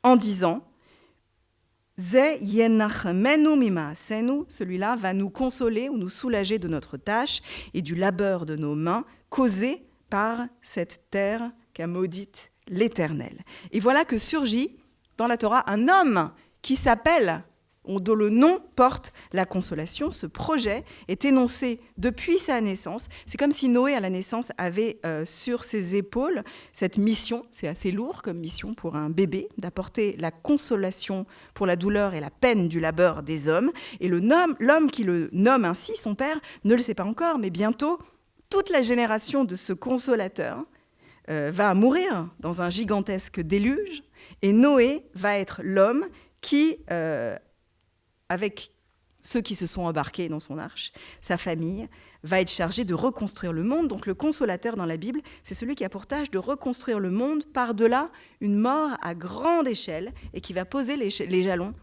en disant « Ze yenachmenu mimaasenu » celui-là va nous consoler ou nous soulager de notre tâche et du labeur de nos mains causé par cette terre qu'a maudite l'Éternel. Et voilà que surgit dans la Torah un homme qui s'appelle, dont le nom porte la consolation. Ce projet est énoncé depuis sa naissance. C'est comme si Noé, à la naissance, avait sur ses épaules cette mission, c'est assez lourd comme mission pour un bébé, d'apporter la consolation pour la douleur et la peine du labeur des hommes. Et l'homme qui le nomme ainsi, son père, ne le sait pas encore, mais bientôt, toute la génération de ce consolateur va mourir dans un gigantesque déluge. Et Noé va être l'homme qui... avec ceux qui se sont embarqués dans son arche, sa famille, va être chargé de reconstruire le monde. Donc le consolateur dans la Bible, c'est celui qui a pour tâche de reconstruire le monde par-delà une mort à grande échelle et qui va poser les jalons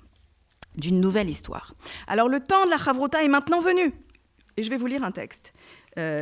d'une nouvelle histoire. Alors le temps de la Chavruta est maintenant venu. Et je vais vous lire un texte.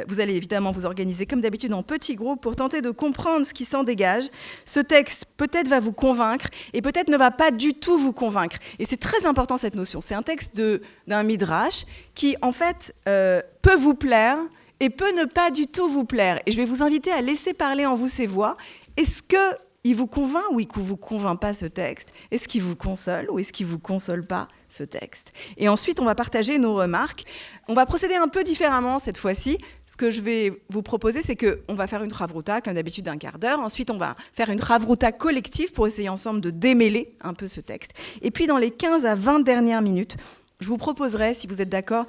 Vous allez évidemment vous organiser comme d'habitude en petits groupes pour tenter de comprendre ce qui s'en dégage. Ce texte peut-être va vous convaincre et peut-être ne va pas du tout vous convaincre. Et c'est très important cette notion. C'est un texte d'un midrash qui en fait peut vous plaire et peut ne pas du tout vous plaire. Et je vais vous inviter à laisser parler en vous ces voix. Est-ce qu'il vous convainc ou il ne vous convainc pas ce texte? Est-ce qu'il vous console ou est-ce qu'il ne vous console pas ce texte? Et ensuite, on va partager nos remarques. On va procéder un peu différemment cette fois-ci. Ce que je vais vous proposer, c'est qu'on va faire une Chavruta, comme d'habitude, d'un quart d'heure. Ensuite, on va faire une Chavruta collective pour essayer ensemble de démêler un peu ce texte. Et puis, dans les 15 à 20 dernières minutes, je vous proposerai, si vous êtes d'accord,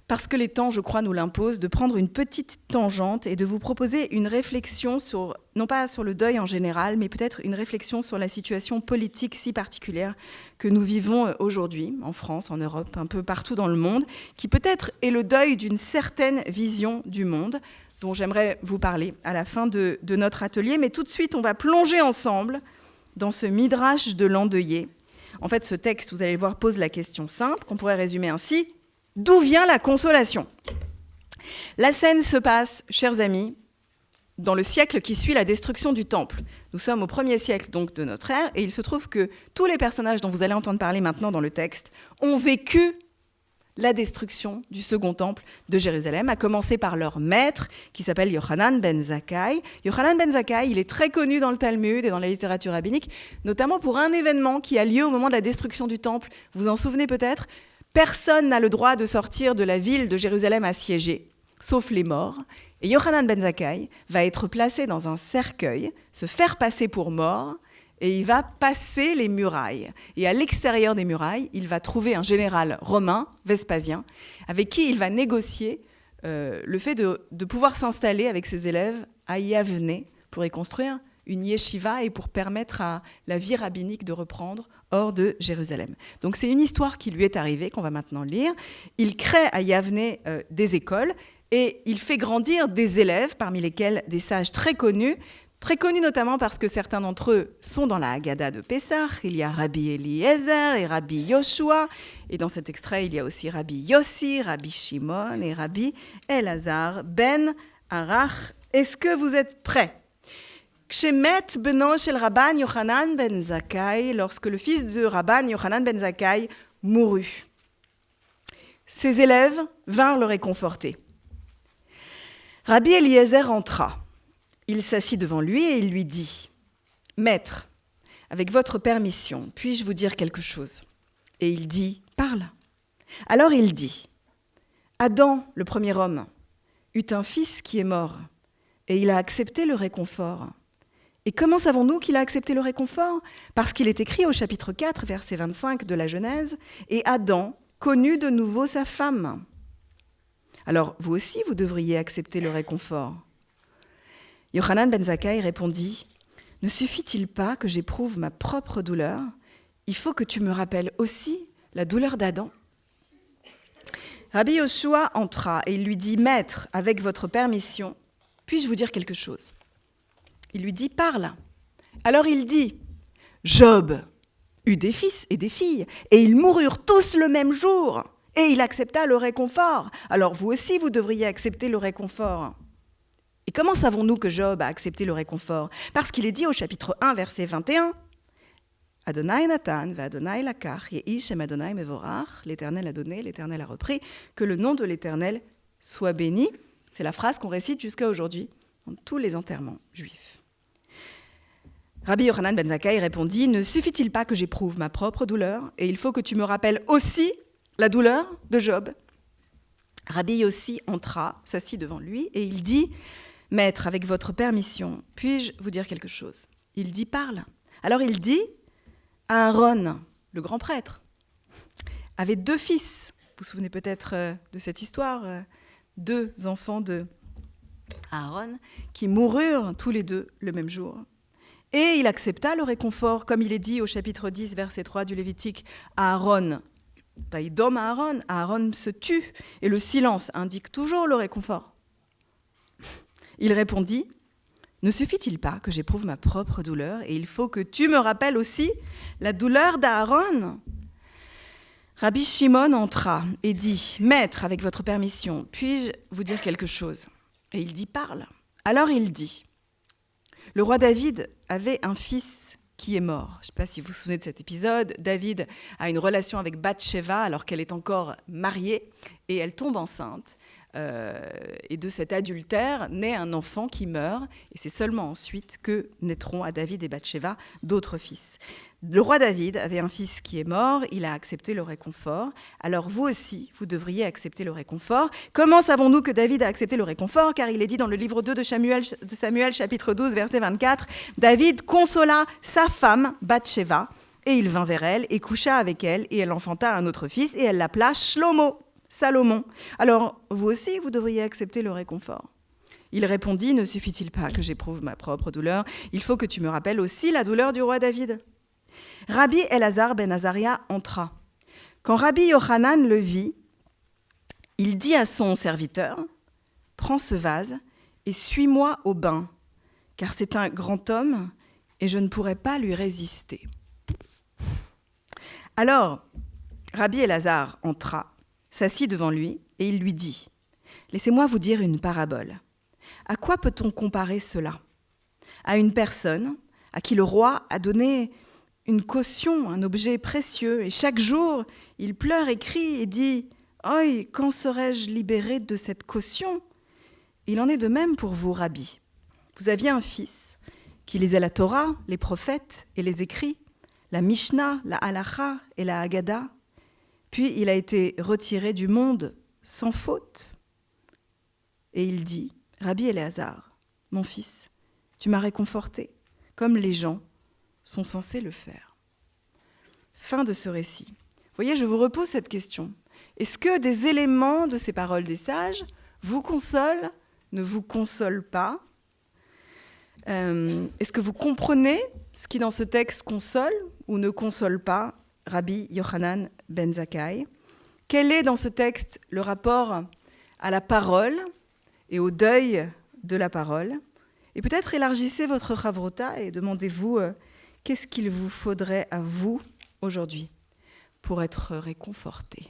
parce que les temps, je crois, nous l'imposent, de prendre une petite tangente et de vous proposer une réflexion sur, non pas sur le deuil en général, mais peut-être une réflexion sur la situation politique si particulière que nous vivons aujourd'hui, en France, en Europe, un peu partout dans le monde, qui peut-être est le deuil d'une certaine vision du monde, dont j'aimerais vous parler à la fin de notre atelier. Mais tout de suite, on va plonger ensemble dans ce midrash de l'endeuillé. En fait, ce texte, vous allez le voir, pose la question simple, qu'on pourrait résumer ainsi. D'où vient la consolation? La scène se passe, chers amis, dans le siècle qui suit la destruction du temple. Nous sommes au 1er siècle donc de notre ère, et il se trouve que tous les personnages dont vous allez entendre parler maintenant dans le texte ont vécu la destruction du second temple de Jérusalem, à commencer par leur maître, qui s'appelle Yochanan ben Zakkai. Yochanan ben Zakkai, il est très connu dans le Talmud et dans la littérature rabbinique, notamment pour un événement qui a lieu au moment de la destruction du temple. Vous vous en souvenez peut-être? Personne n'a le droit de sortir de la ville de Jérusalem assiégée, sauf les morts. Et Yochanan ben Zakkai va être placé dans un cercueil, se faire passer pour mort, et il va passer les murailles. Et à l'extérieur des murailles, il va trouver un général romain, Vespasien, avec qui il va négocier le fait de pouvoir s'installer avec ses élèves à Yavne pour y construire une yeshiva et pour permettre à la vie rabbinique de reprendre hors de Jérusalem. Donc c'est une histoire qui lui est arrivée, qu'on va maintenant lire. Il crée à Yavne des écoles et il fait grandir des élèves, parmi lesquels des sages très connus notamment parce que certains d'entre eux sont dans la Haggadah de Pessah. Il y a Rabbi Eliezer et Rabbi Yoshua, et dans cet extrait, il y a aussi Rabbi Yossi, Rabbi Shimon et Rabbi Elazar ben Arach. Est-ce que vous êtes prêts? Kshemet beno shel Rabban Yochanan ben Zakkai, lorsque le fils de Rabban Yochanan ben Zakkai mourut. Ses élèves vinrent le réconforter. Rabbi Eliezer entra. Il s'assit devant lui et il lui dit « Maître, avec votre permission, puis-je vous dire quelque chose ?» Et il dit « Parle !» Alors il dit « Adam, le premier homme, eut un fils qui est mort, et il a accepté le réconfort. Et comment savons-nous qu'il a accepté le réconfort? Parce qu'il est écrit au chapitre 4, verset 25 de la Genèse, « Et Adam connut de nouveau sa femme. » Alors, vous aussi, vous devriez accepter le réconfort. Yochanan ben Zakkai répondit, « Ne suffit-il pas que j'éprouve ma propre douleur? Il faut que tu me rappelles aussi la douleur d'Adam. » Rabbi Yoshua entra et il lui dit, « Maître, avec votre permission, puis-je vous dire quelque chose ?» Il lui dit « Parle !» Alors il dit « Job eut des fils et des filles, et ils moururent tous le même jour, et il accepta le réconfort. Alors vous aussi, vous devriez accepter le réconfort. » Et comment savons-nous que Job a accepté le réconfort? Parce qu'il est dit au chapitre 1, verset 21, « Adonai Natan, ve'Adonai lakach, yehi shem Adonai mevorach, l'Éternel a donné, l'Éternel a repris, que le nom de l'Éternel soit béni. » C'est la phrase qu'on récite jusqu'à aujourd'hui dans tous les enterrements juifs. Rabbi Yochanan ben Zakkai répondit « Ne suffit-il pas que j'éprouve ma propre douleur, et il faut que tu me rappelles aussi la douleur de Job ?» Rabbi Yossi entra, s'assit devant lui, et il dit « Maître, avec votre permission, puis-je vous dire quelque chose ?» Il dit « Parle ». Alors il dit à Aaron, le grand prêtre, avait 2 fils. Vous vous souvenez peut-être de cette histoire, 2 enfants de Aaron qui moururent tous les 2 le même jour. Et il accepta le réconfort, comme il est dit au chapitre 10, verset 3 du Lévitique, Aaron, il domme Aaron, Aaron se tue, et le silence indique toujours le réconfort. Il répondit, ne suffit-il pas que j'éprouve ma propre douleur, et il faut que tu me rappelles aussi la douleur d'Aaron ? Rabbi Shimon entra et dit, Maître, avec votre permission, puis-je vous dire quelque chose ? Et il dit, parle. Alors il dit, le roi David avait un fils qui est mort. Je ne sais pas si vous vous souvenez de cet épisode. David a une relation avec Bathsheba alors qu'elle est encore mariée et elle tombe enceinte. Et de cet adultère naît un enfant qui meurt. Et c'est seulement ensuite que naîtront à David et Bathsheba d'autres fils. Le roi David avait un fils qui est mort, il a accepté le réconfort. Alors vous aussi, vous devriez accepter le réconfort. Comment savons-nous que David a accepté le réconfort ? Car il est dit dans le livre 2 de Samuel, chapitre 12, verset 24, « David consola sa femme, Bathsheba, et il vint vers elle et coucha avec elle, et elle enfanta un autre fils, et elle l'appela Shlomo, Salomon. Alors vous aussi, vous devriez accepter le réconfort. » Il répondit, « Ne suffit-il pas que j'éprouve ma propre douleur ? Il faut que tu me rappelles aussi la douleur du roi David. » Rabbi Elazar ben Azaria entra. Quand Rabbi Yochanan le vit, il dit à son serviteur, « Prends ce vase et suis-moi au bain, car c'est un grand homme et je ne pourrai pas lui résister. » Alors, Rabbi Elazar entra, s'assit devant lui et il lui dit, « Laissez-moi vous dire une parabole. À quoi peut-on comparer cela ? À une personne à qui le roi a donné une caution, un objet précieux, et chaque jour, il pleure et crie et dit « Oi, quand serai-je libéré de cette caution ?» Il en est de même pour vous, Rabbi. Vous aviez un fils qui lisait la Torah, les prophètes et les écrits, la Mishnah, la Halacha et la Haggadah. Puis il a été retiré du monde sans faute. Et il dit « Rabbi Elazar, mon fils, tu m'as réconforté, comme les gens sont censés le faire. » Fin de ce récit. Vous voyez, je vous repose cette question. Est-ce que des éléments de ces paroles des sages vous consolent, ne vous consolent pas ? Est-ce que vous comprenez ce qui dans ce texte console ou ne console pas Rabbi Yochanan ben Zakkai ? Quel est dans ce texte le rapport à la parole et au deuil de la parole ? Et peut-être élargissez votre chavrota et demandez-vous qu'est-ce qu'il vous faudrait à vous aujourd'hui pour être réconforté.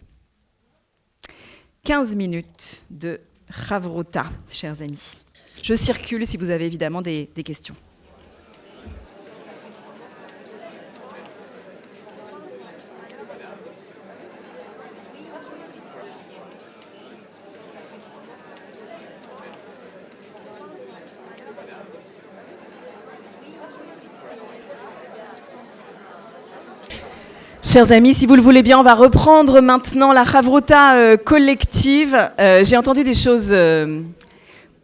15 minutes de chavrota, chers amis. Je circule si vous avez évidemment des questions. Chers amis, si vous le voulez bien, on va reprendre maintenant la chavrota collective. J'ai entendu des choses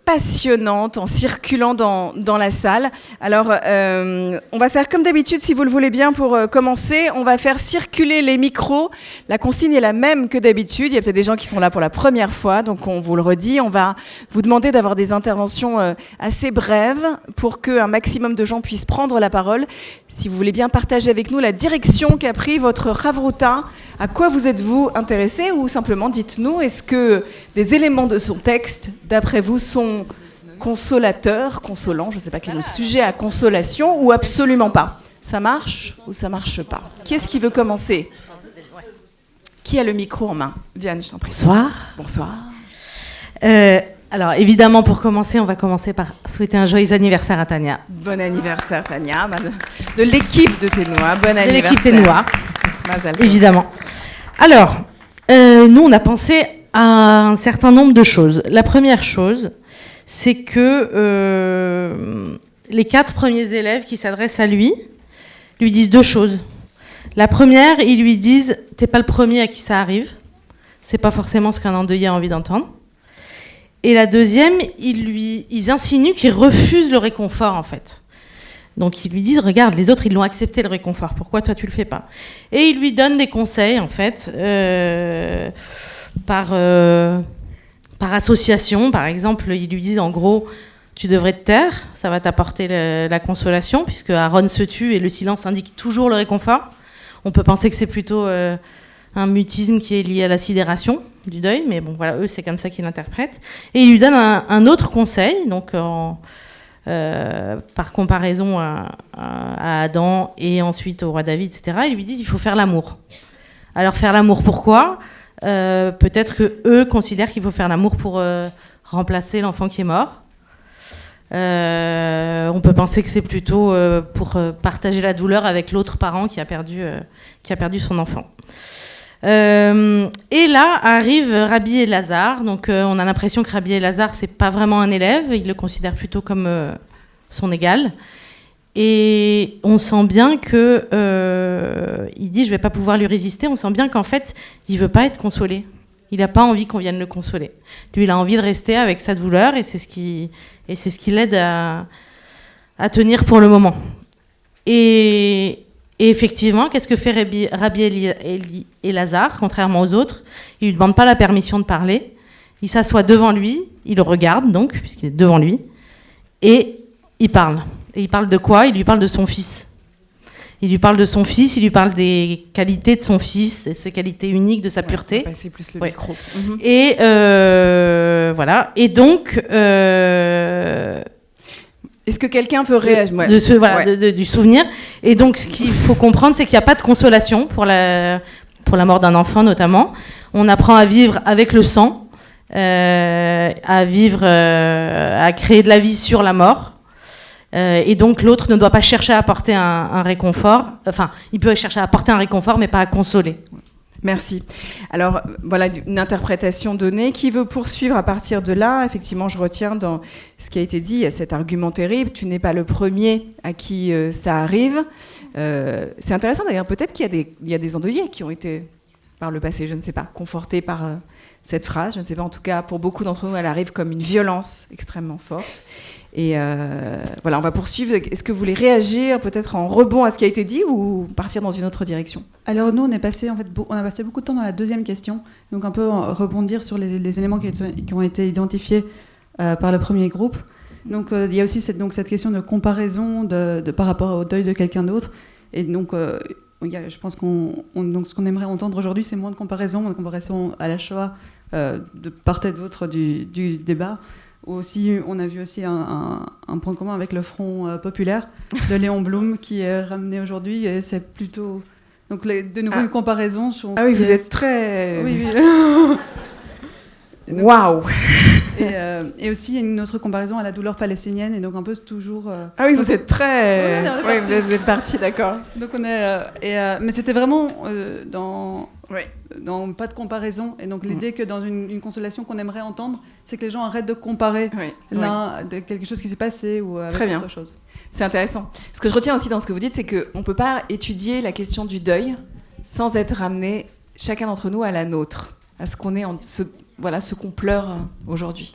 passionnantes en circulant dans la salle. Alors, on va faire comme d'habitude, si vous le voulez bien, pour commencer. On va faire circuler les micros. La consigne est la même que d'habitude. Il y a peut-être des gens qui sont là pour la première fois, donc on vous le redit. On va vous demander d'avoir des interventions assez brèves pour qu'un maximum de gens puissent prendre la parole. Si vous voulez bien partager avec nous la direction qu'a pris votre chavrota, à quoi vous êtes-vous intéressé, ou simplement dites-nous, est-ce que des éléments de son texte, d'après vous, sont consolateurs, consolants, je ne sais pas quel est le sujet à consolation, ou absolument pas ? Ça marche ou ça marche pas ? Qui est-ce qui veut commencer ? Qui a le micro en main ? Diane, je t'en prie. Bonsoir. Bonsoir. Alors, évidemment, pour commencer, on va commencer par souhaiter un joyeux anniversaire à Tania. Bon anniversaire, Tania. De l'équipe de Ténois. Bon anniversaire. De l'équipe Ténois, évidemment. Alors, nous, on a pensé à un certain nombre de choses. La première chose, c'est que les 4 premiers élèves qui s'adressent à lui disent 2 choses. La première, ils lui disent « T'es pas le premier à qui ça arrive ». C'est pas forcément ce qu'un endeuillé a envie d'entendre. Et la deuxième, ils insinuent qu'il refuse le réconfort, en fait. Donc ils lui disent « Regarde, les autres, ils l'ont accepté le réconfort. Pourquoi toi, tu le fais pas ?» Et ils lui donnent des conseils, en fait, par association. Par exemple, ils lui disent en gros « Tu devrais te taire, ça va t'apporter la consolation, puisque Aaron se tue et le silence indique toujours le réconfort. » On peut penser que c'est plutôt un mutisme qui est lié à la sidération du deuil, mais bon, voilà, eux, c'est comme ça qu'ils l'interprètent. Et ils lui donnent un autre conseil, donc par comparaison à Adam et ensuite au roi David, etc. Ils lui disent il faut faire l'amour. Alors faire l'amour, pourquoi ? Peut-être que eux considèrent qu'il faut faire l'amour pour remplacer l'enfant qui est mort. On peut penser que c'est plutôt pour partager la douleur avec l'autre parent qui a perdu son enfant. Et là arrive Rabbi Elazar. Donc on a l'impression que Rabbi Elazar c'est pas vraiment un élève, il le considère plutôt comme son égal. Et on sent bien que il dit je vais pas pouvoir lui résister. On sent bien qu'en fait il veut pas être consolé. Il n'a pas envie qu'on vienne le consoler. Lui, il a envie de rester avec sa douleur et c'est ce qui l'aide à tenir pour le moment. Et effectivement, qu'est-ce que fait Rabbi Elazar, contrairement aux autres ? Il ne lui demande pas la permission de parler. Il s'assoit devant lui, il le regarde donc, puisqu'il est devant lui, et il parle. Et il parle de quoi ? Il lui parle de son fils. Il lui parle de son fils, il lui parle des qualités de son fils, de ses qualités uniques, de sa pureté. On va passer plus le micro. Mm-hmm. Et voilà. Et donc... Est-ce que quelqu'un veut réagir ? Du souvenir. Et donc, ce qu'il faut comprendre, c'est qu'il n'y a pas de consolation pour la mort d'un enfant, notamment. On apprend à vivre avec le sang, à créer de la vie sur la mort. Et donc l'autre ne doit pas chercher à apporter un réconfort. Enfin, il peut chercher à apporter un réconfort, mais pas à consoler. Merci. Alors, voilà une interprétation donnée. Qui veut poursuivre à partir de là ? Effectivement, je retiens dans ce qui a été dit, il y a cet argument terrible. Tu n'es pas le premier à qui ça arrive. C'est intéressant d'ailleurs. Peut-être qu'il y a des endeuillés qui ont été, par le passé, je ne sais pas, confortés par cette phrase. Je ne sais pas. En tout cas, pour beaucoup d'entre nous, elle arrive comme une violence extrêmement forte. Et voilà, on va poursuivre. Est-ce que vous voulez réagir peut-être en rebond à ce qui a été dit ou partir dans une autre direction ? Alors nous, on a passé beaucoup de temps dans la deuxième question, donc un peu rebondir sur les éléments qui ont été identifiés par le premier groupe. Donc il y a aussi cette question de comparaison par rapport au deuil de quelqu'un d'autre. Et donc je pense donc ce qu'on aimerait entendre aujourd'hui, c'est moins de comparaison à la Shoah de part et d'autre du débat. Aussi, on a vu aussi un point commun avec le Front populaire de Léon Blum qui est ramené aujourd'hui et c'est plutôt... Donc de nouveau une comparaison. Ah oui, vous êtes très... Oui. Waouh. Et aussi une autre comparaison à la douleur palestinienne et donc un peu toujours... Ah oui, vous êtes très... Oui, vous êtes parti, d'accord. Donc on est... mais c'était vraiment dans pas de comparaison. Et donc l'idée que dans une consolation qu'on aimerait entendre, c'est que les gens arrêtent de comparer de quelque chose qui s'est passé ou avec autre chose. C'est intéressant. Ce que je retiens aussi dans ce que vous dites, c'est qu'on ne peut pas étudier la question du deuil sans être ramené, chacun d'entre nous, à la nôtre, à ce qu'on est, ce qu'on pleure aujourd'hui.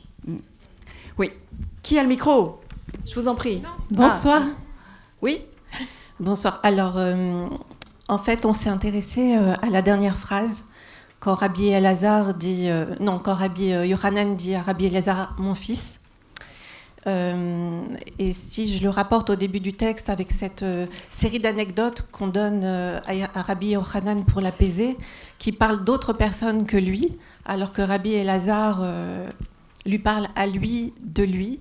Oui. Qui a le micro ? Je vous en prie. Bonsoir. Oui ? Bonsoir. Alors, en fait, on s'est intéressé à la dernière phrase, quand Rabbi Elazar dit... quand Rabbi Yochanan dit à Rabbi Elazar, mon fils. Et si je le rapporte au début du texte avec cette série d'anecdotes qu'on donne à Rabbi Yochanan pour l'apaiser, qui parle d'autres personnes que lui, alors que Rabbi Elazar lui parle à lui, de lui,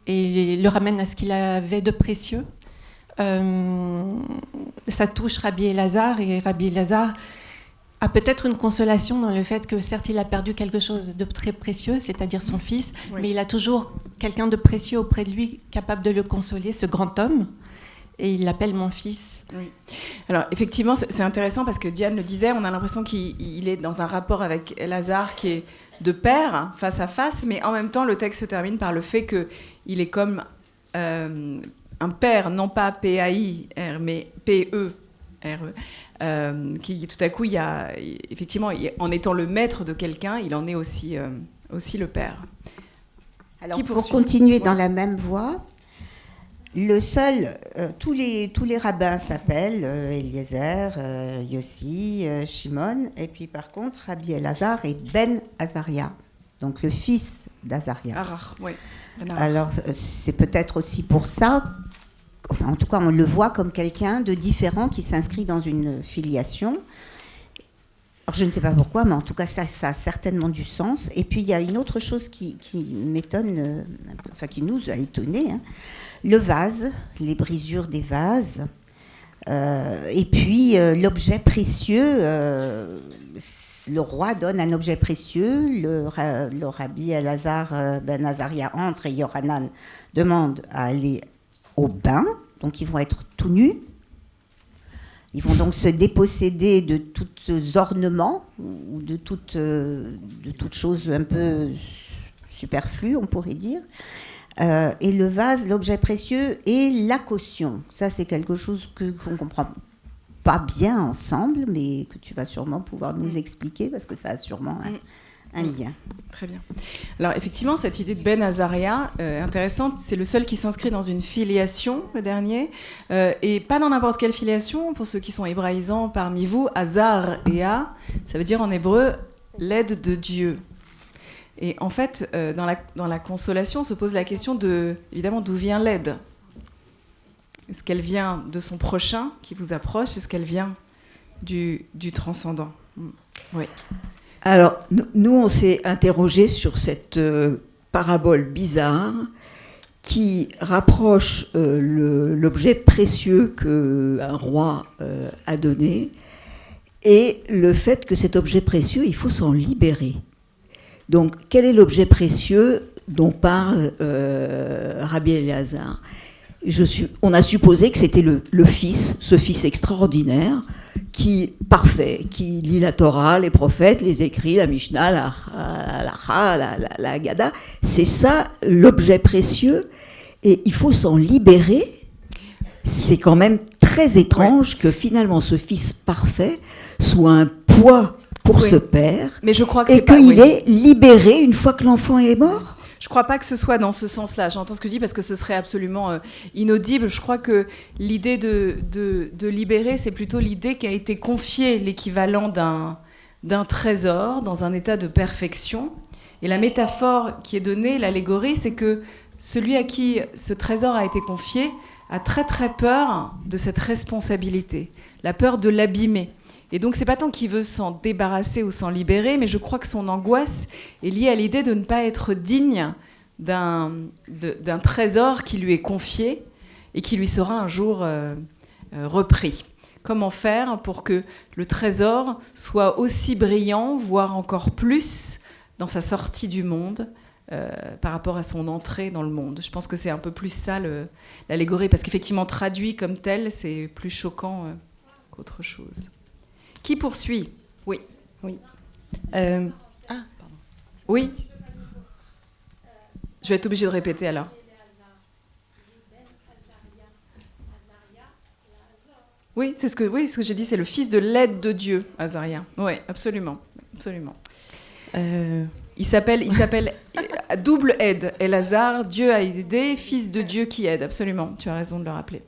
et le ramène à ce qu'il avait de précieux. Ça touche Rabbi Elazar, et Rabbi Elazar a peut-être une consolation dans le fait que certes il a perdu quelque chose de très précieux, c'est-à-dire son fils, mais il a toujours quelqu'un de précieux auprès de lui capable de le consoler, ce grand homme, et il l'appelle mon fils. Oui. Alors effectivement c'est intéressant parce que Diane le disait, on a l'impression qu'il est dans un rapport avec Elazar qui est de père, face à face, mais en même temps le texte se termine par le fait qu'il est comme un père, non pas P-A-I-R, mais P-E-R-E, qui tout à coup, effectivement, en étant le maître de quelqu'un, il en est aussi le père. Alors, pour continuer dans la même voie, tous les rabbins s'appellent Eliezer, Yossi, Shimon, et puis par contre, Rabbi Elazar est Ben Azaria, donc le fils d'Azaria. Oui. Alors, c'est peut-être aussi pour ça, enfin, en tout cas, on le voit comme quelqu'un de différent qui s'inscrit dans une filiation. Alors, je ne sais pas pourquoi, mais en tout cas, ça a certainement du sens. Et puis, il y a une autre chose qui m'étonne, enfin, qui nous a étonnés, hein. Le vase, les brisures des vases, et puis l'objet précieux. Le roi donne un objet précieux, le rabbi Elazar ben Azaria entre et Yohanan demande à aller au bain, donc ils vont être tout nus. Ils vont donc se déposséder de tous ornements ou de toutes choses un peu superflues, on pourrait dire. Et le vase, l'objet précieux et la caution. Ça, c'est quelque chose qu'on ne comprend pas bien ensemble, mais que tu vas sûrement pouvoir nous expliquer, parce que ça a sûrement un lien. Très bien. Alors, effectivement, cette idée de Ben Azaria, intéressante, c'est le seul qui s'inscrit dans une filiation, le dernier, et pas dans n'importe quelle filiation. Pour ceux qui sont hébraïsants parmi vous, Azar et A, ça veut dire en hébreu « l'aide de Dieu ». Et en fait, dans la consolation, se pose la question évidemment, d'où vient l'aide. Est-ce qu'elle vient de son prochain qui vous approche ? Est-ce qu'elle vient du transcendant ? Oui. Alors, nous, on s'est interrogé sur cette parabole bizarre qui rapproche l'objet précieux qu'un roi a donné et le fait que cet objet précieux, il faut s'en libérer. Donc, quel est l'objet précieux dont parle Rabbi Elazar ? On a supposé que c'était le fils, ce fils extraordinaire, parfait, qui lit la Torah, les prophètes, les écrits, la Mishnah, la Halacha, la Haggadah. C'est ça l'objet précieux, et il faut s'en libérer. C'est quand même très étrange que finalement ce fils parfait soit un poids pour ce père, mais je crois que et qu'il est libéré une fois que l'enfant est mort. Je ne crois pas que ce soit dans ce sens-là. J'entends ce que tu dis parce que ce serait absolument inaudible. Je crois que l'idée de libérer, c'est plutôt l'idée qui a été confiée, l'équivalent d'un trésor dans un état de perfection. Et la métaphore qui est donnée, l'allégorie, c'est que celui à qui ce trésor a été confié a très très peur de cette responsabilité, la peur de l'abîmer. Et donc, c'est pas tant qu'il veut s'en débarrasser ou s'en libérer, mais je crois que son angoisse est liée à l'idée de ne pas être digne d'un trésor qui lui est confié et qui lui sera un jour repris. Comment faire pour que le trésor soit aussi brillant, voire encore plus, dans sa sortie du monde par rapport à son entrée dans le monde ? Je pense que c'est un peu plus ça l'allégorie, parce qu'effectivement, traduit comme tel, c'est plus choquant qu'autre chose. Qui poursuit ? Oui. Oui. Pardon. Oui. Je vais être obligée de répéter alors. Oui, c'est ce que j'ai dit, c'est le fils de l'aide de Dieu, Azaria. Oui, absolument. Il s'appelle double aide. Elazar, Dieu a aidé, fils de Dieu qui aide, absolument. Tu as raison de le rappeler.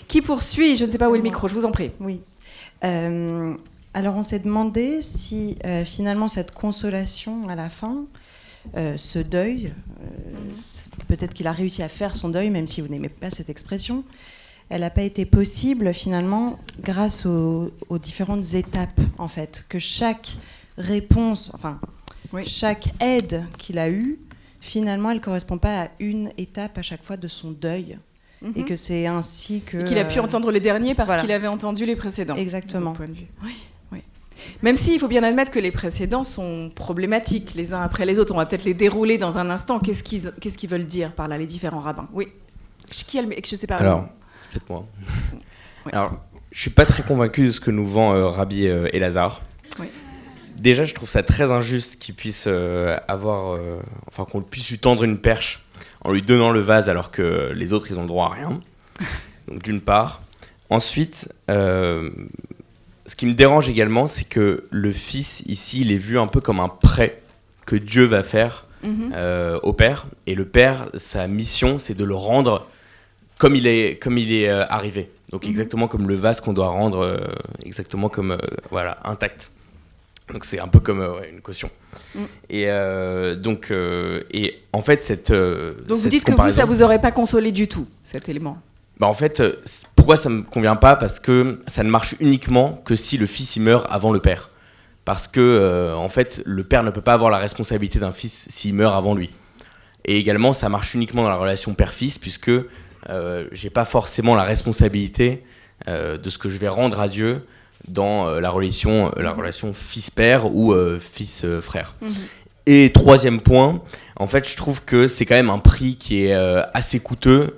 Qui poursuit ? Je ne sais pas où est le micro, je vous en prie. Oui. Alors, on s'est demandé si finalement cette consolation à la fin, ce deuil, peut-être qu'il a réussi à faire son deuil, même si vous n'aimez pas cette expression, elle n'a pas été possible finalement grâce aux différentes étapes, en fait, que chaque réponse, enfin, chaque aide qu'il a eue, finalement, elle ne correspond pas à une étape à chaque fois de son deuil. Et que c'est ainsi que... Et qu'il a pu entendre les derniers parce qu'il avait entendu les précédents. Exactement. De mon point de vue. Oui. Même s'il faut bien admettre que les précédents sont problématiques, les uns après les autres. On va peut-être les dérouler dans un instant. Qu'est-ce qu'ils veulent dire par là, les différents rabbins ? Oui. Qui a le... Je sais pas. Alors, peut-être moi. Alors, je ne suis pas très convaincu de ce que nous vend Rabbi Elazar. Oui. Déjà, je trouve ça très injuste qu'il puisse qu'on puisse lui tendre une perche en lui donnant le vase alors que les autres, ils ont le droit à rien. Donc d'une part. Ensuite, ce qui me dérange également, c'est que le fils, ici, il est vu un peu comme un prêt que Dieu va faire au père. Et le père, sa mission, c'est de le rendre comme il est arrivé. Donc exactement comme le vase qu'on doit rendre, exactement comme intact. Donc c'est un peu comme une caution. Et donc et en fait donc vous dites que vous, ça vous aurait pas consolé du tout, cet élément. Bah en fait, pourquoi ça me convient pas? Parce que ça ne marche uniquement que si le fils il meurt avant le père. Parce que en fait, le père ne peut pas avoir la responsabilité d'un fils s'il meurt avant lui. Et également, ça marche uniquement dans la relation père-fils, puisque j'ai pas forcément la responsabilité de ce que je vais rendre à Dieu dans la relation fils-père ou fils-frère. Et troisième point, en fait, je trouve que c'est quand même un prix qui est assez coûteux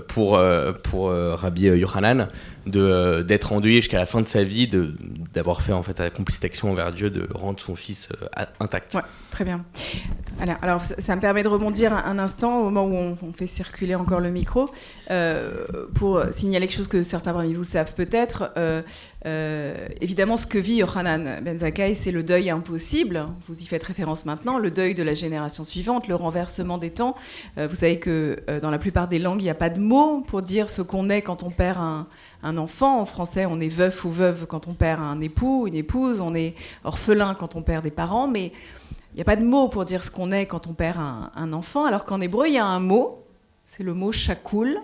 pour Rabbi Yochanan d'être endeuillé jusqu'à la fin de sa vie, d'avoir fait en fait accompli cette action envers Dieu, de rendre son fils intact. Ouais, très bien. Alors, ça me permet de rebondir un instant au moment où on fait circuler encore le micro pour signaler quelque chose que certains parmi vous savent peut-être. Évidemment, ce que vit Yochanan Ben Zakkai, c'est le deuil impossible. Vous y faites référence maintenant, le deuil de la génération suivante, le renversement des temps. Vous savez que dans la plupart des langues, il n'y a pas de mots pour dire ce qu'on est quand on perd un enfant. En français, on est veuf ou veuve quand on perd un époux, une épouse. On est orphelin quand on perd des parents. Mais il n'y a pas de mots pour dire ce qu'on est quand on perd un enfant. Alors qu'en hébreu, il y a un mot, c'est le mot shakoul,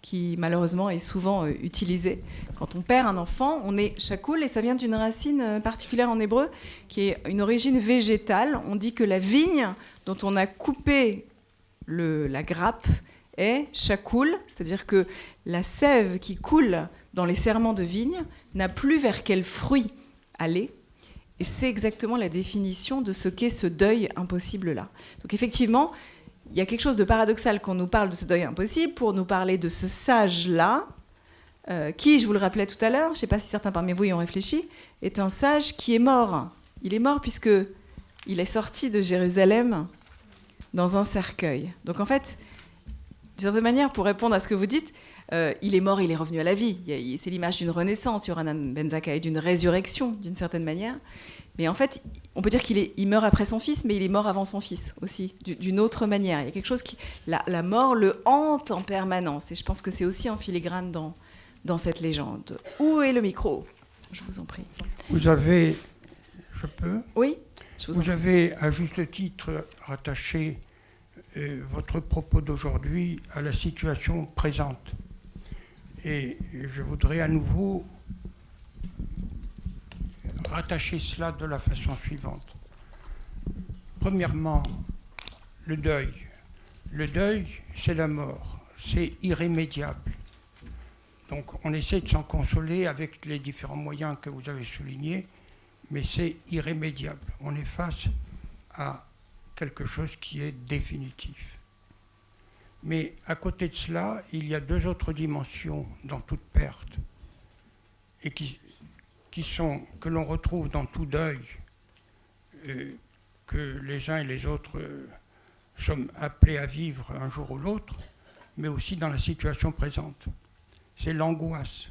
qui malheureusement est souvent utilisé. Quand on perd un enfant, on est shakoul, et ça vient d'une racine particulière en hébreu, qui est une origine végétale. On dit que la vigne dont on a coupé la grappe est shakoul, c'est-à-dire que la sève qui coule dans les serments de vigne n'a plus vers quel fruit aller. Et c'est exactement la définition de ce qu'est ce deuil impossible-là. Donc effectivement, il y a quelque chose de paradoxal quand on nous parle de ce deuil impossible pour nous parler de ce sage-là, qui, je vous le rappelais tout à l'heure, je ne sais pas si certains parmi vous y ont réfléchi, est un sage qui est mort. Il est mort puisqu'il est sorti de Jérusalem dans un cercueil. Donc en fait, d'une certaine manière, pour répondre à ce que vous dites, il est mort, il est revenu à la vie. C'est l'image d'une renaissance, Yochanan Ben Zakkai, d'une résurrection, d'une certaine manière. Mais en fait, on peut dire qu'il meurt après son fils, mais il est mort avant son fils aussi, d'une autre manière. Il y a quelque chose qui... La mort le hante en permanence. Et je pense que c'est aussi en filigrane dans cette légende. Où est le micro? Je vous en prie. Vous avez... Je peux? Oui, je vous en prie. Vous avez, à juste titre, rattaché votre propos d'aujourd'hui à la situation présente. Et je voudrais à nouveau rattacher cela de la façon suivante. Premièrement, le deuil. Le deuil, c'est la mort. C'est irrémédiable. Donc on essaie de s'en consoler avec les différents moyens que vous avez soulignés, mais c'est irrémédiable. On est face à quelque chose qui est définitif. Mais à côté de cela, il y a deux autres dimensions dans toute perte, et que l'on retrouve dans tout deuil, que les uns et les autres sommes appelés à vivre un jour ou l'autre, mais aussi dans la situation présente. C'est l'angoisse.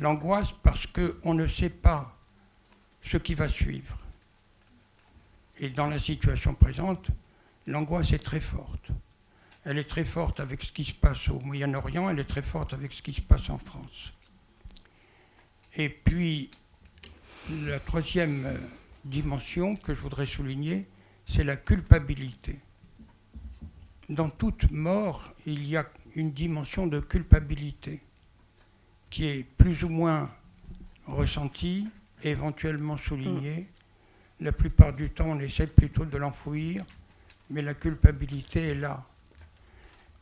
L'angoisse parce qu'on ne sait pas ce qui va suivre. Et dans la situation présente, l'angoisse est très forte. Elle est très forte avec ce qui se passe au Moyen-Orient, elle est très forte avec ce qui se passe en France. Et puis, la troisième dimension que je voudrais souligner, c'est la culpabilité. Dans toute mort, il y a une dimension de culpabilité qui est plus ou moins ressentie, éventuellement soulignée. La plupart du temps, on essaie plutôt de l'enfouir, mais la culpabilité est là.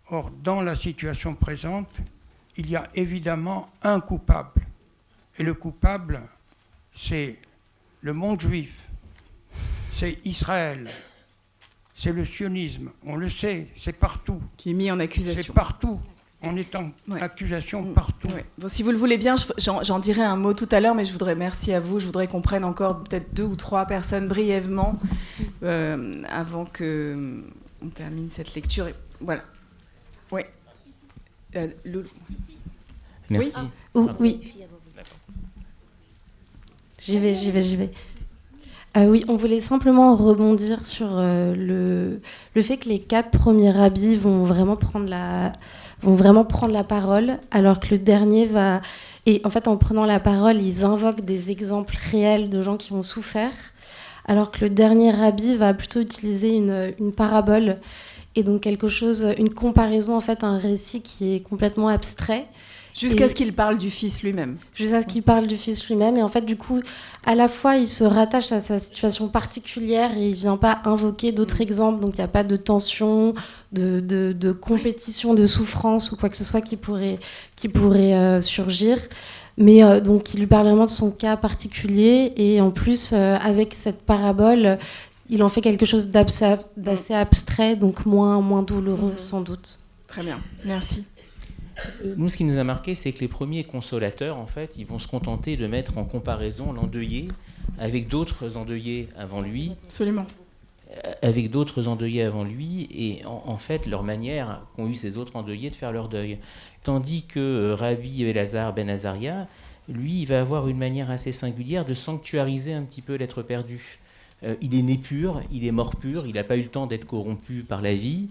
Or, dans la situation présente, il y a évidemment un coupable. Et le coupable, c'est le monde juif, c'est Israël, c'est le sionisme. On le sait, c'est partout. Qui est mis en accusation. C'est partout. On est en accusation partout. Ouais. Bon, si vous le voulez bien, j'en dirai un mot tout à l'heure, mais merci à vous. Je voudrais qu'on prenne encore peut-être 2 ou 3 personnes brièvement avant qu'on termine cette lecture. Et voilà. Oui. Loulou. Merci. Oui. J'y vais. Oui, on voulait simplement rebondir sur le fait que les 4 premiers rabbis vont vraiment prendre la parole, alors que le dernier va... Et en fait, en prenant la parole, ils invoquent des exemples réels de gens qui ont souffert, alors que le dernier rabbi va plutôt utiliser une parabole, et donc une comparaison, en fait, un récit qui est complètement abstrait. Jusqu'à ce qu'il parle du fils lui-même. Jusqu'à ce qu'il parle du fils lui-même. Et en fait, du coup, à la fois, il se rattache à sa situation particulière et il ne vient pas invoquer d'autres exemples. Donc, il n'y a pas de tension, de compétition, de souffrance ou quoi que ce soit qui pourrait surgir. Mais donc, il lui parle vraiment de son cas particulier. Et en plus, avec cette parabole, il en fait quelque chose d'assez abstrait, donc moins douloureux, sans doute. Très bien, merci. Nous, ce qui nous a marqué, c'est que les premiers consolateurs, en fait, ils vont se contenter de mettre en comparaison l'endeuillé avec d'autres endeuillés avant lui. Absolument. Avec d'autres endeuillés avant lui, et en fait, leur manière qu'ont eu ces autres endeuillés de faire leur deuil. Tandis que Rabbi Elazar ben Azaria, lui, il va avoir une manière assez singulière de sanctuariser un petit peu l'être perdu. Il est né pur, il est mort pur, il n'a pas eu le temps d'être corrompu par la vie.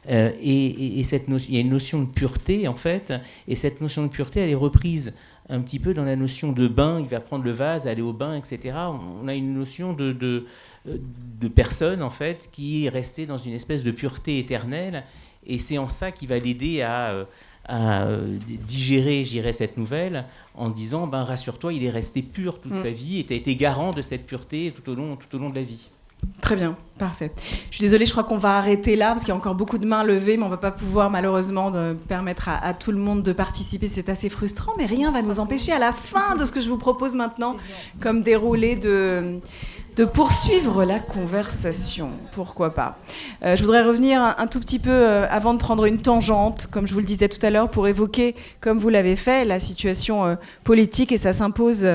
Et il y a une notion de pureté, en fait, et cette notion de pureté, elle est reprise un petit peu dans la notion de bain. Il va prendre le vase, aller au bain, etc. On a une notion de personne, en fait, qui est restée dans une espèce de pureté éternelle, et c'est en ça qu'il va l'aider à digérer, j'irais, cette nouvelle, en disant, rassure-toi, il est resté pur toute sa vie, et tu as été garant de cette pureté tout au long de la vie. Très bien, parfait. Je suis désolée, je crois qu'on va arrêter là, parce qu'il y a encore beaucoup de mains levées, mais on ne va pas pouvoir malheureusement permettre à tout le monde de participer. C'est assez frustrant, mais rien ne va nous empêcher à la fin de ce que je vous propose maintenant, comme déroulé de poursuivre la conversation. Pourquoi pas. Je voudrais revenir un tout petit peu, avant de prendre une tangente, comme je vous le disais tout à l'heure, pour évoquer, comme vous l'avez fait, la situation politique, et ça s'impose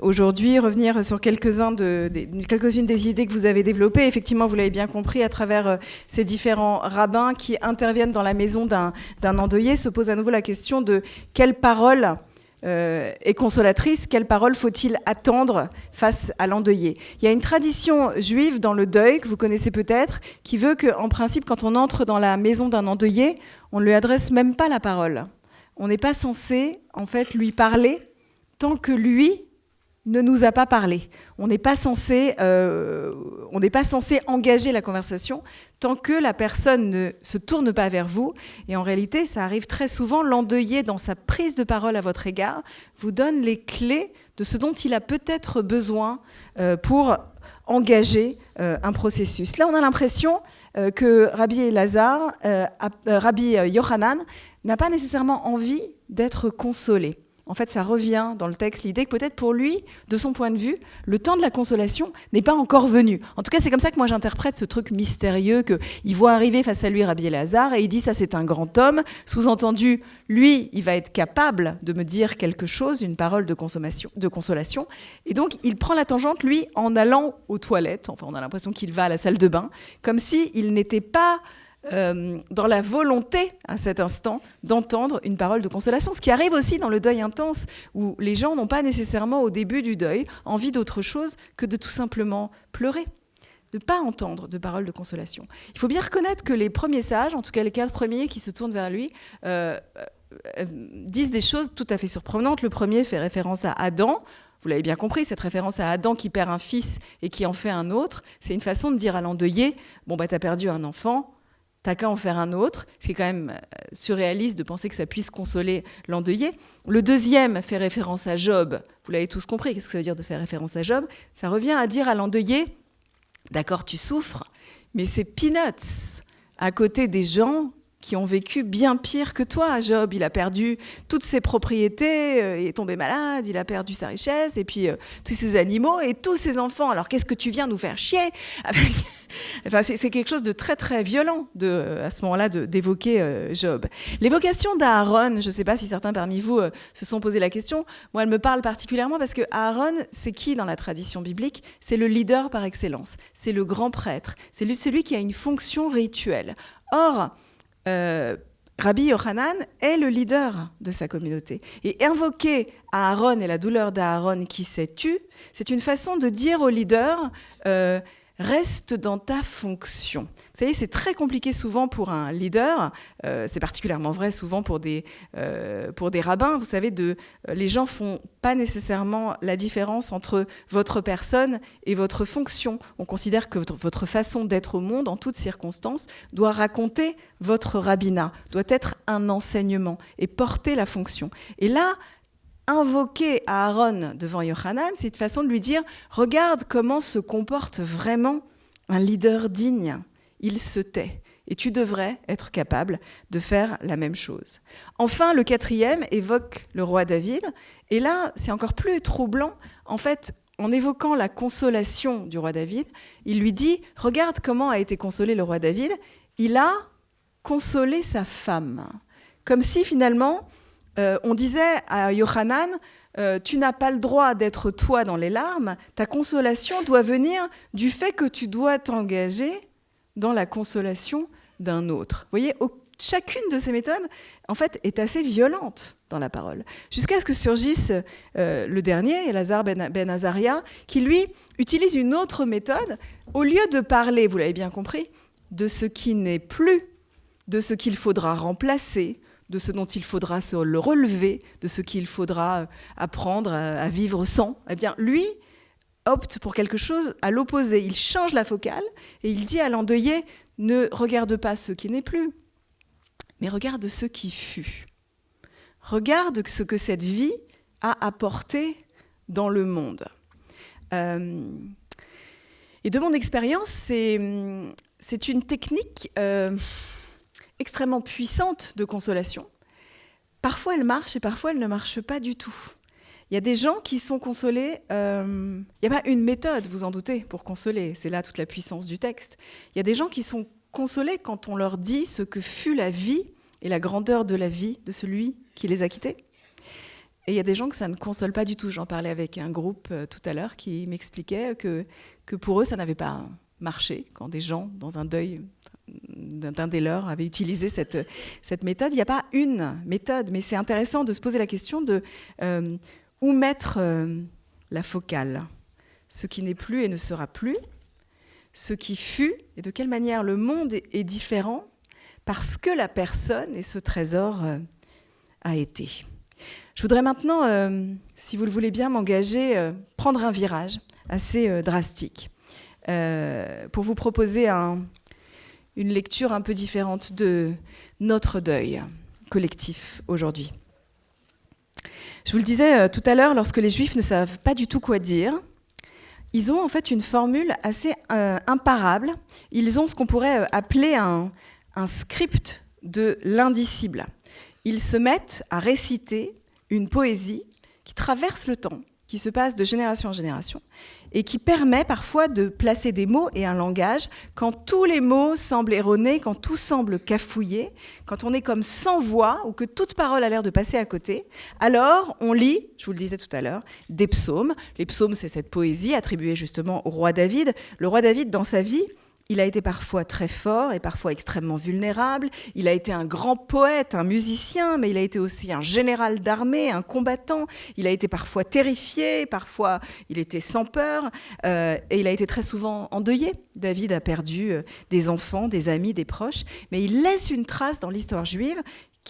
aujourd'hui, revenir sur quelques-unes des idées que vous avez développées. Effectivement, vous l'avez bien compris, à travers ces différents rabbins qui interviennent dans la maison d'un endeuillé, se pose à nouveau la question de quelle parole est consolatrice, quelle parole faut-il attendre face à l'endeuillé. Il y a une tradition juive dans le deuil, que vous connaissez peut-être, qui veut qu'en principe, quand on entre dans la maison d'un endeuillé, on ne lui adresse même pas la parole. On n'est pas censé, en fait, lui parler tant que lui ne nous a pas parlé. On n'est pas censé engager la conversation tant que la personne ne se tourne pas vers vous. Et en réalité, ça arrive très souvent, l'endeuillé, dans sa prise de parole à votre égard, vous donne les clés de ce dont il a peut-être besoin pour engager un processus. Là, on a l'impression que Rabbi Elazar, Rabbi Yochanan, n'a pas nécessairement envie d'être consolé. En fait, ça revient dans le texte, l'idée que peut-être pour lui, de son point de vue, le temps de la consolation n'est pas encore venu. En tout cas, c'est comme ça que moi j'interprète ce truc mystérieux qu'il voit arriver face à lui Rabbi Elazar et il dit « ça c'est un grand homme ». Sous-entendu, lui, il va être capable de me dire quelque chose, une parole de consolation. Et donc, il prend la tangente, lui, en allant aux toilettes. Enfin, on a l'impression qu'il va à la salle de bain, comme s'il n'était pas dans la volonté, à cet instant, d'entendre une parole de consolation. Ce qui arrive aussi dans le deuil intense, où les gens n'ont pas nécessairement, au début du deuil, envie d'autre chose que de tout simplement pleurer, de ne pas entendre de paroles de consolation. Il faut bien reconnaître que les premiers sages, en tout cas les 4 premiers qui se tournent vers lui, disent des choses tout à fait surprenantes. Le premier fait référence à Adam. Vous l'avez bien compris, cette référence à Adam qui perd un fils et qui en fait un autre, c'est une façon de dire à l'endeuillé « bon, t'as perdu un enfant », t'as qu'à en faire un autre, ce qui est quand même surréaliste de penser que ça puisse consoler l'endeuillé. Le deuxième fait référence à Job. Vous l'avez tous compris, qu'est-ce que ça veut dire de faire référence à Job ? Ça revient à dire à l'endeuillé, d'accord, tu souffres, mais c'est peanuts à côté des gens qui ont vécu bien pire que toi. Job, il a perdu toutes ses propriétés, il est tombé malade, il a perdu sa richesse, et puis tous ses animaux et tous ses enfants. Alors qu'est-ce que tu viens nous faire chier avec... Enfin, c'est quelque chose de très très violent à ce moment-là d'évoquer Job. L'évocation d'Aaron, je ne sais pas si certains parmi vous se sont posé la question, moi elle me parle particulièrement parce que Aaron, c'est qui dans la tradition biblique ? C'est le leader par excellence, c'est le grand prêtre, c'est celui qui a une fonction rituelle. Or, Rabbi Yochanan est le leader de sa communauté. Et invoquer Aaron et la douleur d'Aaron qui s'est tu, c'est une façon de dire au leader reste dans ta fonction. Vous savez, c'est très compliqué souvent pour un leader, c'est particulièrement vrai souvent pour des rabbins. Vous savez, les gens font pas nécessairement la différence entre votre personne et votre fonction. On considère que votre façon d'être au monde, en toutes circonstances, doit raconter votre rabbinat, doit être un enseignement et porter la fonction. Et là, invoquer Aaron devant Yochanan, c'est une façon de lui dire « Regarde comment se comporte vraiment un leader digne. Il se tait. Et tu devrais être capable de faire la même chose. » Enfin, le 4e évoque le roi David. Et là, c'est encore plus troublant. En fait, en évoquant la consolation du roi David, il lui dit « Regarde comment a été consolé le roi David. Il a consolé sa femme. » Comme si finalement... on disait à Yochanan, tu n'as pas le droit d'être toi dans les larmes, ta consolation doit venir du fait que tu dois t'engager dans la consolation d'un autre. Vous voyez, chacune de ces méthodes, en fait, est assez violente dans la parole. Jusqu'à ce que surgisse le dernier, Elazar ben Azaria, qui lui utilise une autre méthode. Au lieu de parler, vous l'avez bien compris, de ce qui n'est plus, de ce qu'il faudra remplacer, de ce dont il faudra se le relever, de ce qu'il faudra apprendre à vivre sans, eh bien, lui opte pour quelque chose à l'opposé. Il change la focale et il dit à l'endeuillé, ne regarde pas ce qui n'est plus, mais regarde ce qui fut. Regarde ce que cette vie a apporté dans le monde. Et de mon expérience, c'est une technique... extrêmement puissante de consolation. Parfois, elle marche et parfois, elle ne marche pas du tout. Il y a des gens qui sont consolés. Il n'y a pas une méthode, vous en doutez, pour consoler. C'est là toute la puissance du texte. Il y a des gens qui sont consolés quand on leur dit ce que fut la vie et la grandeur de la vie de celui qui les a quittés. Et il y a des gens que ça ne console pas du tout. J'en parlais avec un groupe tout à l'heure qui m'expliquait que pour eux, ça n'avait pas marché quand des gens, dans un deuil d'un des leurs, avaient utilisé cette méthode. Il n'y a pas une méthode, mais c'est intéressant de se poser la question de où mettre la focale. Ce qui n'est plus et ne sera plus, ce qui fut et de quelle manière le monde est différent parce que la personne et ce trésor a été. Je voudrais maintenant, si vous le voulez bien, m'engager, prendre un virage assez drastique pour vous proposer une lecture un peu différente de notre deuil collectif aujourd'hui. Je vous le disais tout à l'heure, lorsque les Juifs ne savent pas du tout quoi dire, ils ont en fait une formule assez imparable. Ils ont ce qu'on pourrait appeler un script de l'indicible. Ils se mettent à réciter une poésie qui traverse le temps, qui se passe de génération en génération, et qui permet parfois de placer des mots et un langage quand tous les mots semblent erronés, quand tout semble cafouillé, quand on est comme sans voix ou que toute parole a l'air de passer à côté. Alors, on lit, je vous le disais tout à l'heure, des psaumes. Les psaumes, c'est cette poésie attribuée justement au roi David. Le roi David, dans sa vie, il a été parfois très fort et parfois extrêmement vulnérable. Il a été un grand poète, un musicien, mais il a été aussi un général d'armée, un combattant. Il a été parfois terrifié, parfois il était sans peur, et il a été très souvent endeuillé. David a perdu des enfants, des amis, des proches, mais il laisse une trace dans l'histoire juive,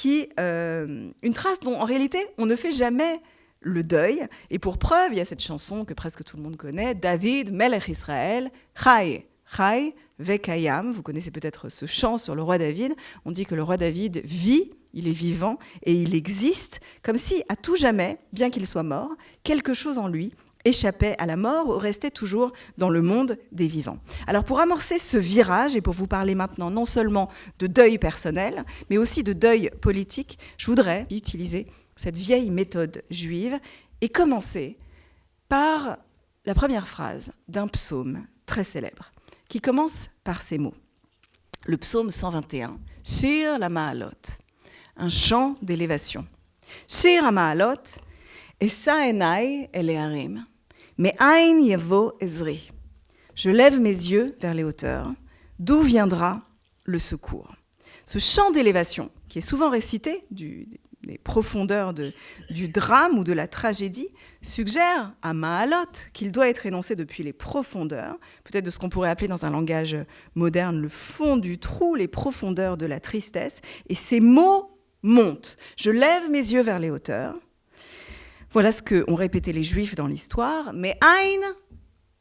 une trace dont en réalité on ne fait jamais le deuil. Et pour preuve, il y a cette chanson que presque tout le monde connaît, David, Melech Israël, Chai, Chai, Vekayam, vous connaissez peut-être ce chant sur le roi David. On dit que le roi David vit, il est vivant et il existe, comme si à tout jamais, bien qu'il soit mort, quelque chose en lui échappait à la mort ou restait toujours dans le monde des vivants. Alors pour amorcer ce virage et pour vous parler maintenant non seulement de deuil personnel, mais aussi de deuil politique, je voudrais utiliser cette vieille méthode juive et commencer par la première phrase d'un psaume très célèbre, qui commence par ces mots. Le psaume 121, Shir la Ma'alot, un chant d'élévation. Shir la Ma'alot, Esa enai el harim, me'ain yavo ezri. Je lève mes yeux vers les hauteurs, d'où viendra le secours. Ce chant d'élévation qui est souvent récité des profondeurs du drame ou de la tragédie, suggère à Mahalot qu'il doit être énoncé depuis les profondeurs, peut-être de ce qu'on pourrait appeler dans un langage moderne le fond du trou, les profondeurs de la tristesse, et ces mots montent. Je lève mes yeux vers les hauteurs. Voilà ce qu'ont répété les Juifs dans l'histoire, mais Aïn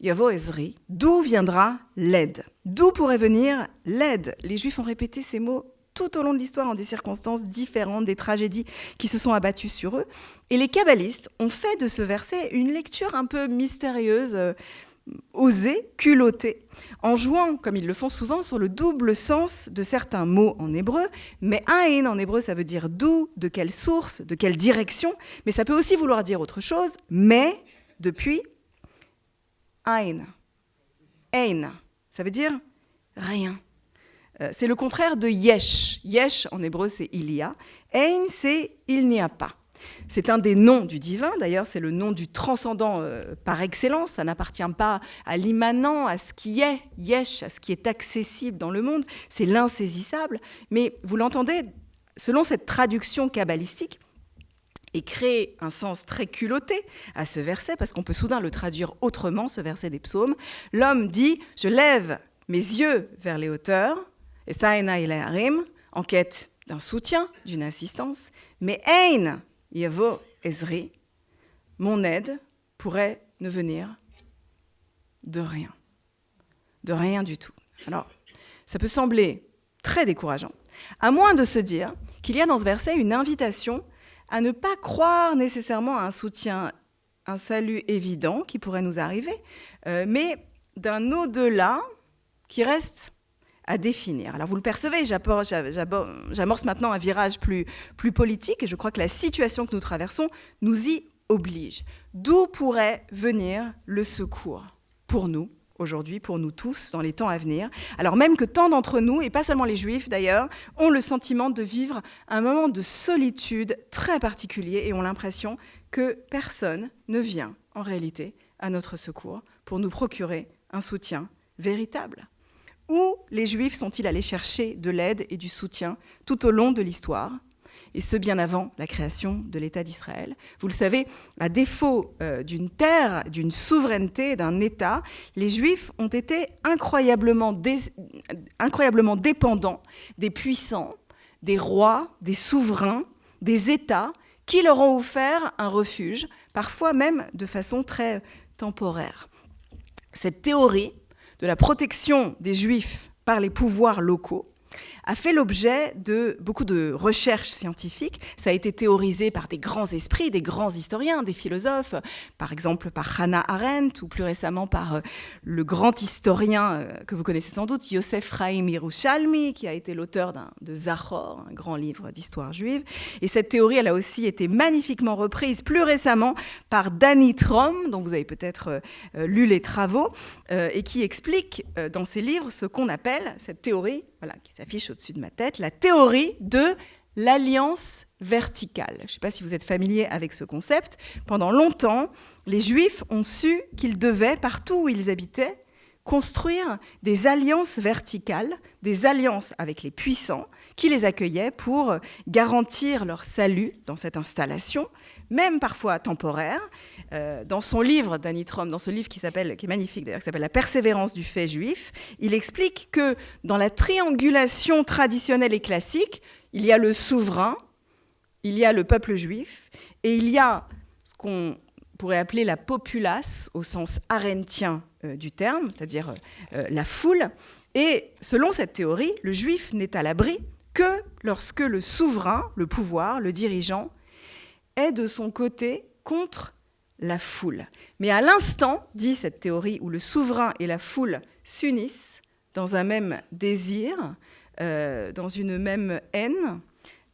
Yavo Ezri, d'où viendra l'aide? D'où pourrait venir l'aide? Les Juifs ont répété ces mots tout au long de l'histoire en des circonstances différentes, des tragédies qui se sont abattues sur eux. Et les kabbalistes ont fait de ce verset une lecture un peu mystérieuse, osée, culottée, en jouant, comme ils le font souvent, sur le double sens de certains mots en hébreu. Mais Aïn en hébreu, ça veut dire d'où, de quelle source, de quelle direction, mais ça peut aussi vouloir dire autre chose, mais depuis Aïn. Ein, ça veut dire rien. C'est le contraire de yesh. Yesh, en hébreu, c'est il y a. Ein, c'est il n'y a pas. C'est un des noms du divin, d'ailleurs, c'est le nom du transcendant par excellence. Ça n'appartient pas à l'immanent, à ce qui est, yesh, à ce qui est accessible dans le monde. C'est l'insaisissable. Mais vous l'entendez, selon cette traduction kabbalistique, et créer un sens très culotté à ce verset, parce qu'on peut soudain le traduire autrement, ce verset des psaumes. L'homme dit « Je lève mes yeux vers les hauteurs », et Saena il harim, en quête d'un soutien, d'une assistance, mais Ein Yavo Ezri, mon aide pourrait ne venir de rien du tout. Alors, ça peut sembler très décourageant, à moins de se dire qu'il y a dans ce verset une invitation à ne pas croire nécessairement à un soutien, un salut évident qui pourrait nous arriver, mais d'un au-delà qui reste à définir. Alors vous le percevez, j'amorce maintenant un virage plus politique, et je crois que la situation que nous traversons nous y oblige. D'où pourrait venir le secours pour nous, aujourd'hui, pour nous tous, dans les temps à venir, alors même que tant d'entre nous, et pas seulement les Juifs d'ailleurs, ont le sentiment de vivre un moment de solitude très particulier et ont l'impression que personne ne vient, en réalité, à notre secours pour nous procurer un soutien véritable. Où les Juifs sont-ils allés chercher de l'aide et du soutien tout au long de l'histoire, et ce bien avant la création de l'État d'Israël? Vous le savez, à défaut d'une terre, d'une souveraineté, d'un État, les Juifs ont été incroyablement dépendants des puissants, des rois, des souverains, des États qui leur ont offert un refuge, parfois même de façon très temporaire. Cette théorie de la protection des Juifs par les pouvoirs locaux a fait l'objet de beaucoup de recherches scientifiques. Ça a été théorisé par des grands esprits, des grands historiens, des philosophes, par exemple par Hannah Arendt, ou plus récemment par le grand historien que vous connaissez sans doute, Yosef Chaim Yerushalmi, qui a été l'auteur de Zachor, un grand livre d'histoire juive. Et cette théorie, elle a aussi été magnifiquement reprise plus récemment par Danny Trom, dont vous avez peut-être lu les travaux, et qui explique dans ses livres ce qu'on appelle cette théorie, voilà, qui s'affiche au-dessus de ma tête, la théorie de l'alliance verticale. Je ne sais pas si vous êtes familier avec ce concept. Pendant longtemps, les Juifs ont su qu'ils devaient, partout où ils habitaient, construire des alliances verticales, des alliances avec les puissants qui les accueillaient pour garantir leur salut dans cette installation, même parfois temporaire. Dans son livre, Danny Trom, dans ce livre qui est magnifique d'ailleurs, qui s'appelle « La persévérance du fait juif », il explique que dans la triangulation traditionnelle et classique, il y a le souverain, il y a le peuple juif, et il y a ce qu'on pourrait appeler la populace, au sens arendtien du terme, c'est-à-dire la foule. Et selon cette théorie, le juif n'est à l'abri que lorsque le souverain, le pouvoir, le dirigeant, est de son côté contre la foule. Mais à l'instant, dit cette théorie, où le souverain et la foule s'unissent dans un même désir, dans une même haine,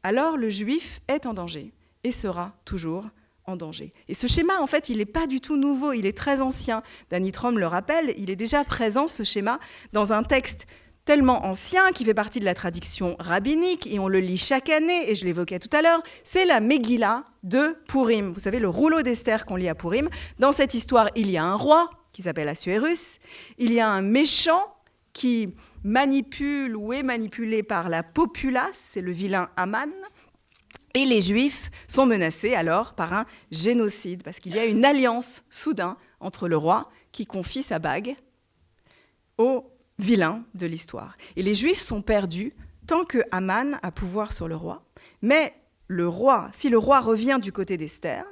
alors le juif est en danger et sera toujours en danger. Et ce schéma, en fait, il n'est pas du tout nouveau, il est très ancien. Danny Trom le rappelle, il est déjà présent, ce schéma, dans un texte tellement ancien, qui fait partie de la tradition rabbinique, et on le lit chaque année, et je l'évoquais tout à l'heure, c'est la Megillah de Purim. Vous savez, le rouleau d'Esther qu'on lit à Purim. Dans cette histoire, il y a un roi qui s'appelle Assuérus, il y a un méchant qui manipule ou est manipulé par la populace, c'est le vilain Haman, et les Juifs sont menacés alors par un génocide, parce qu'il y a une alliance soudain entre le roi qui confie sa bague au vilain de l'histoire. Et les Juifs sont perdus tant que Haman a pouvoir sur le roi, mais si le roi revient du côté d'Esther,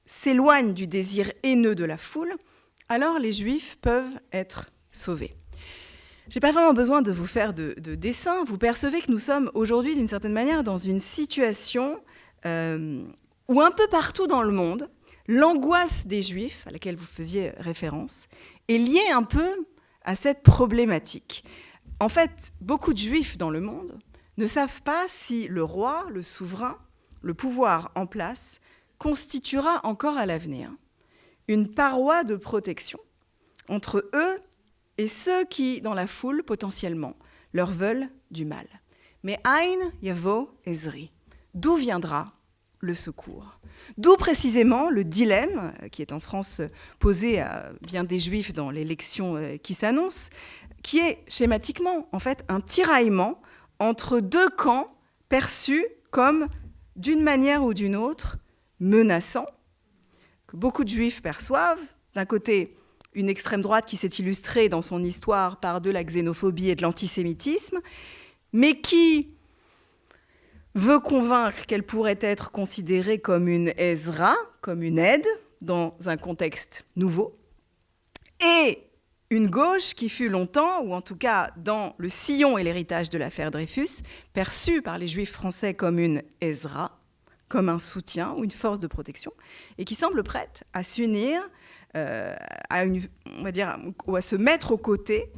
s'éloigne du désir haineux de la foule, alors les Juifs peuvent être sauvés. Je n'ai pas vraiment besoin de vous faire de dessin. Vous percevez que nous sommes aujourd'hui, d'une certaine manière, dans une situation où un peu partout dans le monde, l'angoisse des Juifs, à laquelle vous faisiez référence, est liée un peu à cette problématique. En fait, beaucoup de Juifs dans le monde ne savent pas si le roi, le souverain, le pouvoir en place, constituera encore à l'avenir une paroi de protection entre eux et ceux qui, dans la foule, potentiellement, leur veulent du mal. Mais Aïn Yavo Ezri, d'où viendra le secours? D'où précisément le dilemme qui est en France posé à bien des Juifs dans l'élection qui s'annonce, qui est schématiquement, en fait, un tiraillement entre deux camps perçus comme, d'une manière ou d'une autre, menaçants, que beaucoup de Juifs perçoivent. D'un côté, une extrême droite qui s'est illustrée dans son histoire par de la xénophobie et de l'antisémitisme, mais qui veut convaincre qu'elle pourrait être considérée comme une Ezra, comme une aide, dans un contexte nouveau, et une gauche qui fut longtemps, ou en tout cas dans le sillon et l'héritage de l'affaire Dreyfus, perçue par les Juifs français comme une Ezra, comme un soutien ou une force de protection, et qui semble prête à s'unir, à se mettre aux côtés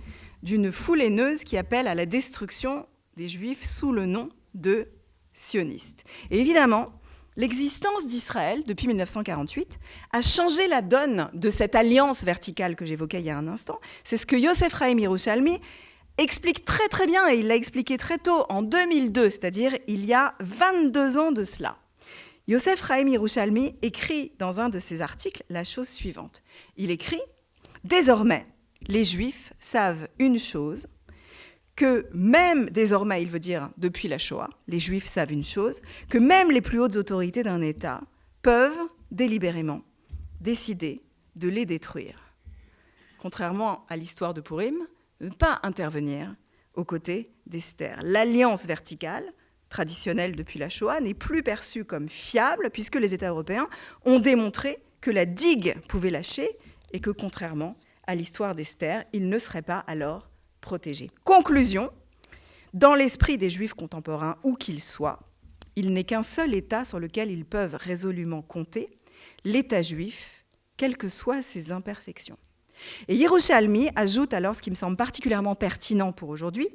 d'une foule haineuse qui appelle à la destruction des Juifs sous le nom de sionistes. Et évidemment, l'existence d'Israël, depuis 1948, a changé la donne de cette alliance verticale que j'évoquais il y a un instant. C'est ce que Yosef Chaim Yerushalmi explique très très bien, et il l'a expliqué très tôt, en 2002, c'est-à-dire il y a 22 ans de cela. Yosef Chaim Yerushalmi écrit dans un de ses articles la chose suivante. Il écrit « Désormais, les Juifs savent une chose, que même désormais, il veut dire depuis la Shoah, les Juifs savent une chose, que même les plus hautes autorités d'un État peuvent délibérément décider de les détruire. Contrairement à l'histoire de Purim, ne pas intervenir aux côtés d'Esther. L'alliance verticale, traditionnelle depuis la Shoah, n'est plus perçue comme fiable puisque les États européens ont démontré que la digue pouvait lâcher et que, contrairement à l'histoire d'Esther, ils ne seraient pas alors protégés. Conclusion, dans l'esprit des Juifs contemporains, où qu'ils soient, il n'est qu'un seul État sur lequel ils peuvent résolument compter, l'État juif, quelles que soient ses imperfections. Et Yerushalmi ajoute alors ce qui me semble particulièrement pertinent pour aujourd'hui,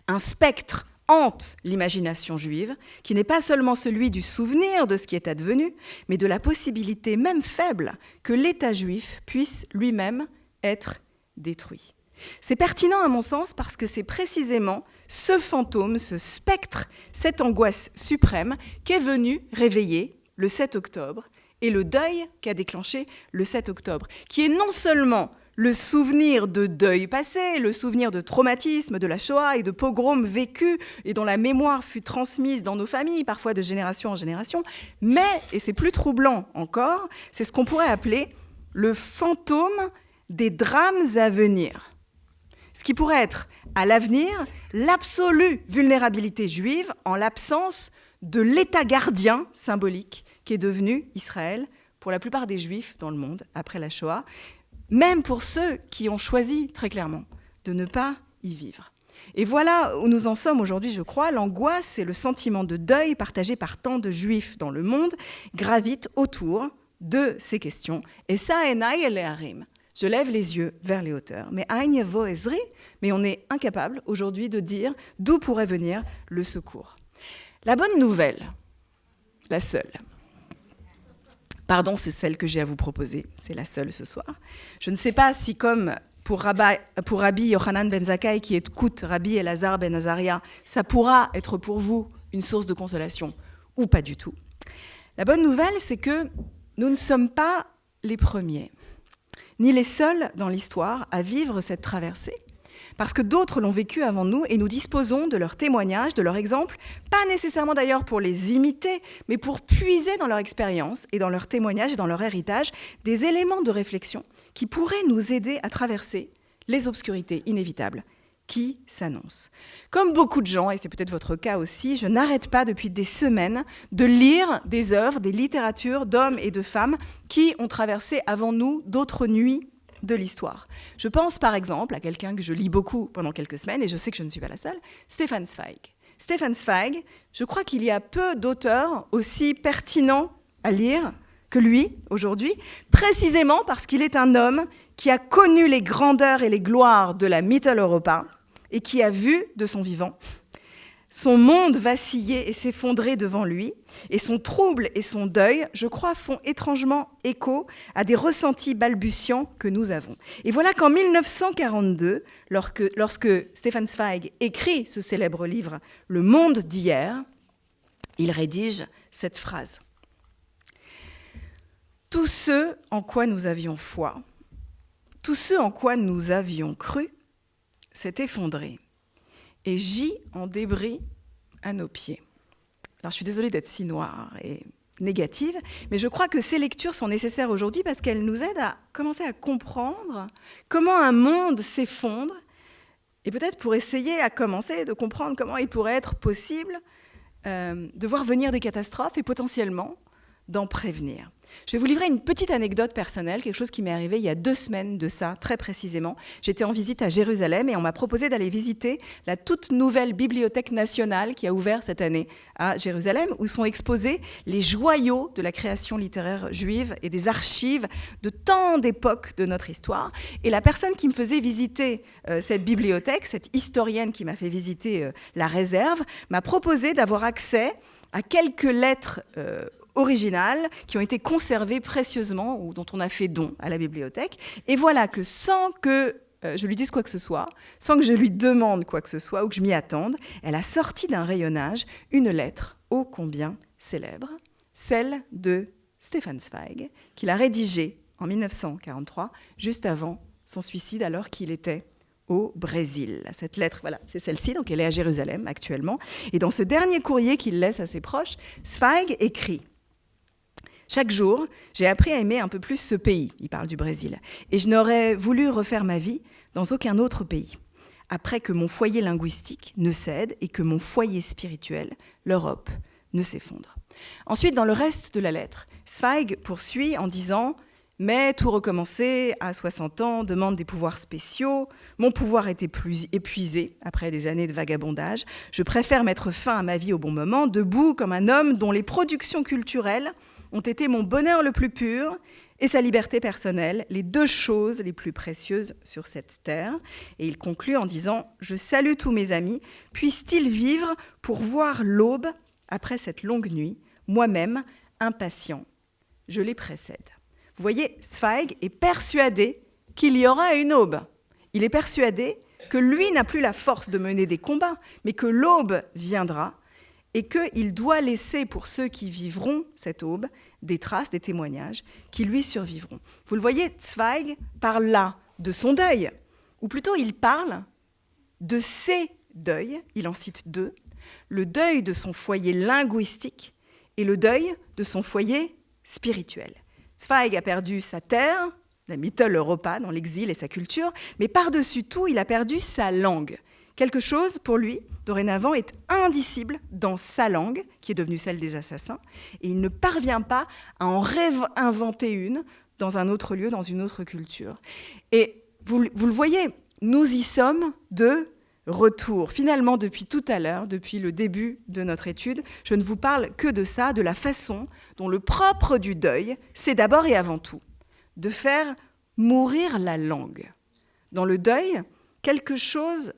un spectre hante l'imagination juive, qui n'est pas seulement celui du souvenir de ce qui est advenu, mais de la possibilité même faible que l'État juif puisse lui-même être détruit. C'est pertinent à mon sens parce que c'est précisément ce fantôme, ce spectre, cette angoisse suprême qu'est venu réveiller le 7 octobre et le deuil qu'a déclenché le 7 octobre, qui est non seulement le souvenir de deuil passé, le souvenir de traumatisme, de la Shoah et de pogroms vécus et dont la mémoire fut transmise dans nos familles, parfois de génération en génération, mais, et c'est plus troublant encore, c'est ce qu'on pourrait appeler le fantôme des drames à venir. Ce qui pourrait être, à l'avenir, l'absolue vulnérabilité juive en l'absence de l'État gardien symbolique qui est devenu Israël pour la plupart des Juifs dans le monde après la Shoah, même pour ceux qui ont choisi très clairement de ne pas y vivre. Et voilà où nous en sommes aujourd'hui, je crois. L'angoisse et le sentiment de deuil partagé par tant de Juifs dans le monde gravitent autour de ces questions. Et ça, Enai el Harim. Je lève les yeux vers les hauteurs. Mais Aïn Yavo Ezri, mais on est incapable aujourd'hui de dire d'où pourrait venir le secours. La bonne nouvelle, la seule, pardon, c'est celle que j'ai à vous proposer, c'est la seule ce soir. Je ne sais pas si, comme pour Rabbi Yochanan ben Zakkai, qui écoute Rabbi Elazar ben Azaria, ça pourra être pour vous une source de consolation, ou pas du tout. La bonne nouvelle, c'est que nous ne sommes pas les premiers, ni les seuls dans l'histoire à vivre cette traversée, parce que d'autres l'ont vécu avant nous et nous disposons de leurs témoignages, de leurs exemples, pas nécessairement d'ailleurs pour les imiter, mais pour puiser dans leur expérience et dans leurs témoignages et dans leur héritage des éléments de réflexion qui pourraient nous aider à traverser les obscurités inévitables qui s'annoncent. Comme beaucoup de gens, et c'est peut-être votre cas aussi, je n'arrête pas depuis des semaines de lire des œuvres, des littératures d'hommes et de femmes qui ont traversé avant nous d'autres nuits de l'histoire. Je pense par exemple à quelqu'un que je lis beaucoup pendant quelques semaines, et je sais que je ne suis pas la seule, Stefan Zweig. Stefan Zweig, je crois qu'il y a peu d'auteurs aussi pertinents à lire que lui, aujourd'hui, précisément parce qu'il est un homme qui a connu les grandeurs et les gloires de la Mitteleuropa et qui a vu de son vivant son monde vaciller et s'effondrer devant lui, et son trouble et son deuil, je crois, font étrangement écho à des ressentis balbutiants que nous avons. Et voilà qu'en 1942, lorsque Stefan Zweig écrit ce célèbre livre « Le monde d'hier », il rédige cette phrase. « Tout ce en quoi nous avions foi, tout ce en quoi nous avions cru, s'est effondré et gît en débris à nos pieds. » Alors je suis désolée d'être si noire et négative, mais je crois que ces lectures sont nécessaires aujourd'hui parce qu'elles nous aident à commencer à comprendre comment un monde s'effondre et peut-être pour essayer à commencer de comprendre comment il pourrait être possible de voir venir des catastrophes et potentiellement d'en prévenir. Je vais vous livrer une petite anecdote personnelle, quelque chose qui m'est arrivé il y a 2 semaines de ça, très précisément. J'étais en visite à Jérusalem et on m'a proposé d'aller visiter la toute nouvelle bibliothèque nationale qui a ouvert cette année à Jérusalem, où sont exposés les joyaux de la création littéraire juive et des archives de tant d'époques de notre histoire. Et la personne qui me faisait visiter cette bibliothèque, cette historienne qui m'a fait visiter la réserve, m'a proposé d'avoir accès à quelques lettres originales qui ont été conservées précieusement ou dont on a fait don à la bibliothèque. Et voilà que sans que je lui dise quoi que ce soit, sans que je lui demande quoi que ce soit ou que je m'y attende, elle a sorti d'un rayonnage une lettre ô combien célèbre, celle de Stefan Zweig, qu'il a rédigée en 1943, juste avant son suicide alors qu'il était au Brésil. Cette lettre, voilà, c'est celle-ci, donc elle est à Jérusalem actuellement. Et dans ce dernier courrier qu'il laisse à ses proches, Zweig écrit « Chaque jour, j'ai appris à aimer un peu plus ce pays, il parle du Brésil, et je n'aurais voulu refaire ma vie dans aucun autre pays, après que mon foyer linguistique ne cède et que mon foyer spirituel, l'Europe, ne s'effondre. » Ensuite, dans le reste de la lettre, Zweig poursuit en disant « Mais tout recommencer à 60 ans demande des pouvoirs spéciaux. Mon pouvoir est épuisé après des années de vagabondage. Je préfère mettre fin à ma vie au bon moment, debout comme un homme dont les productions culturelles ont été mon bonheur le plus pur et sa liberté personnelle, les 2 choses les plus précieuses sur cette terre. » Et il conclut en disant « Je salue tous mes amis, puissent-ils vivre pour voir l'aube après cette longue nuit, moi-même, impatient, je les précède. » Vous voyez, Zweig est persuadé qu'il y aura une aube. Il est persuadé que lui n'a plus la force de mener des combats, mais que l'aube viendra et qu'il doit laisser pour ceux qui vivront cette aube des traces, des témoignages qui lui survivront. Vous le voyez, Zweig parle là de son deuil, ou plutôt il parle de ses deuils, il en cite 2, le deuil de son foyer linguistique et le deuil de son foyer spirituel. Zweig a perdu sa terre, la Mitteleuropa, dans l'exil et sa culture, mais par-dessus tout, il a perdu sa langue. Quelque chose, pour lui, dorénavant, est indicible dans sa langue, qui est devenue celle des assassins, et il ne parvient pas à en réinventer une dans un autre lieu, dans une autre culture. Et vous le voyez, nous y sommes de retour. Finalement, depuis tout à l'heure, depuis le début de notre étude, je ne vous parle que de ça, de la façon dont le propre du deuil, c'est d'abord et avant tout de faire mourir la langue. Dans le deuil, quelque chose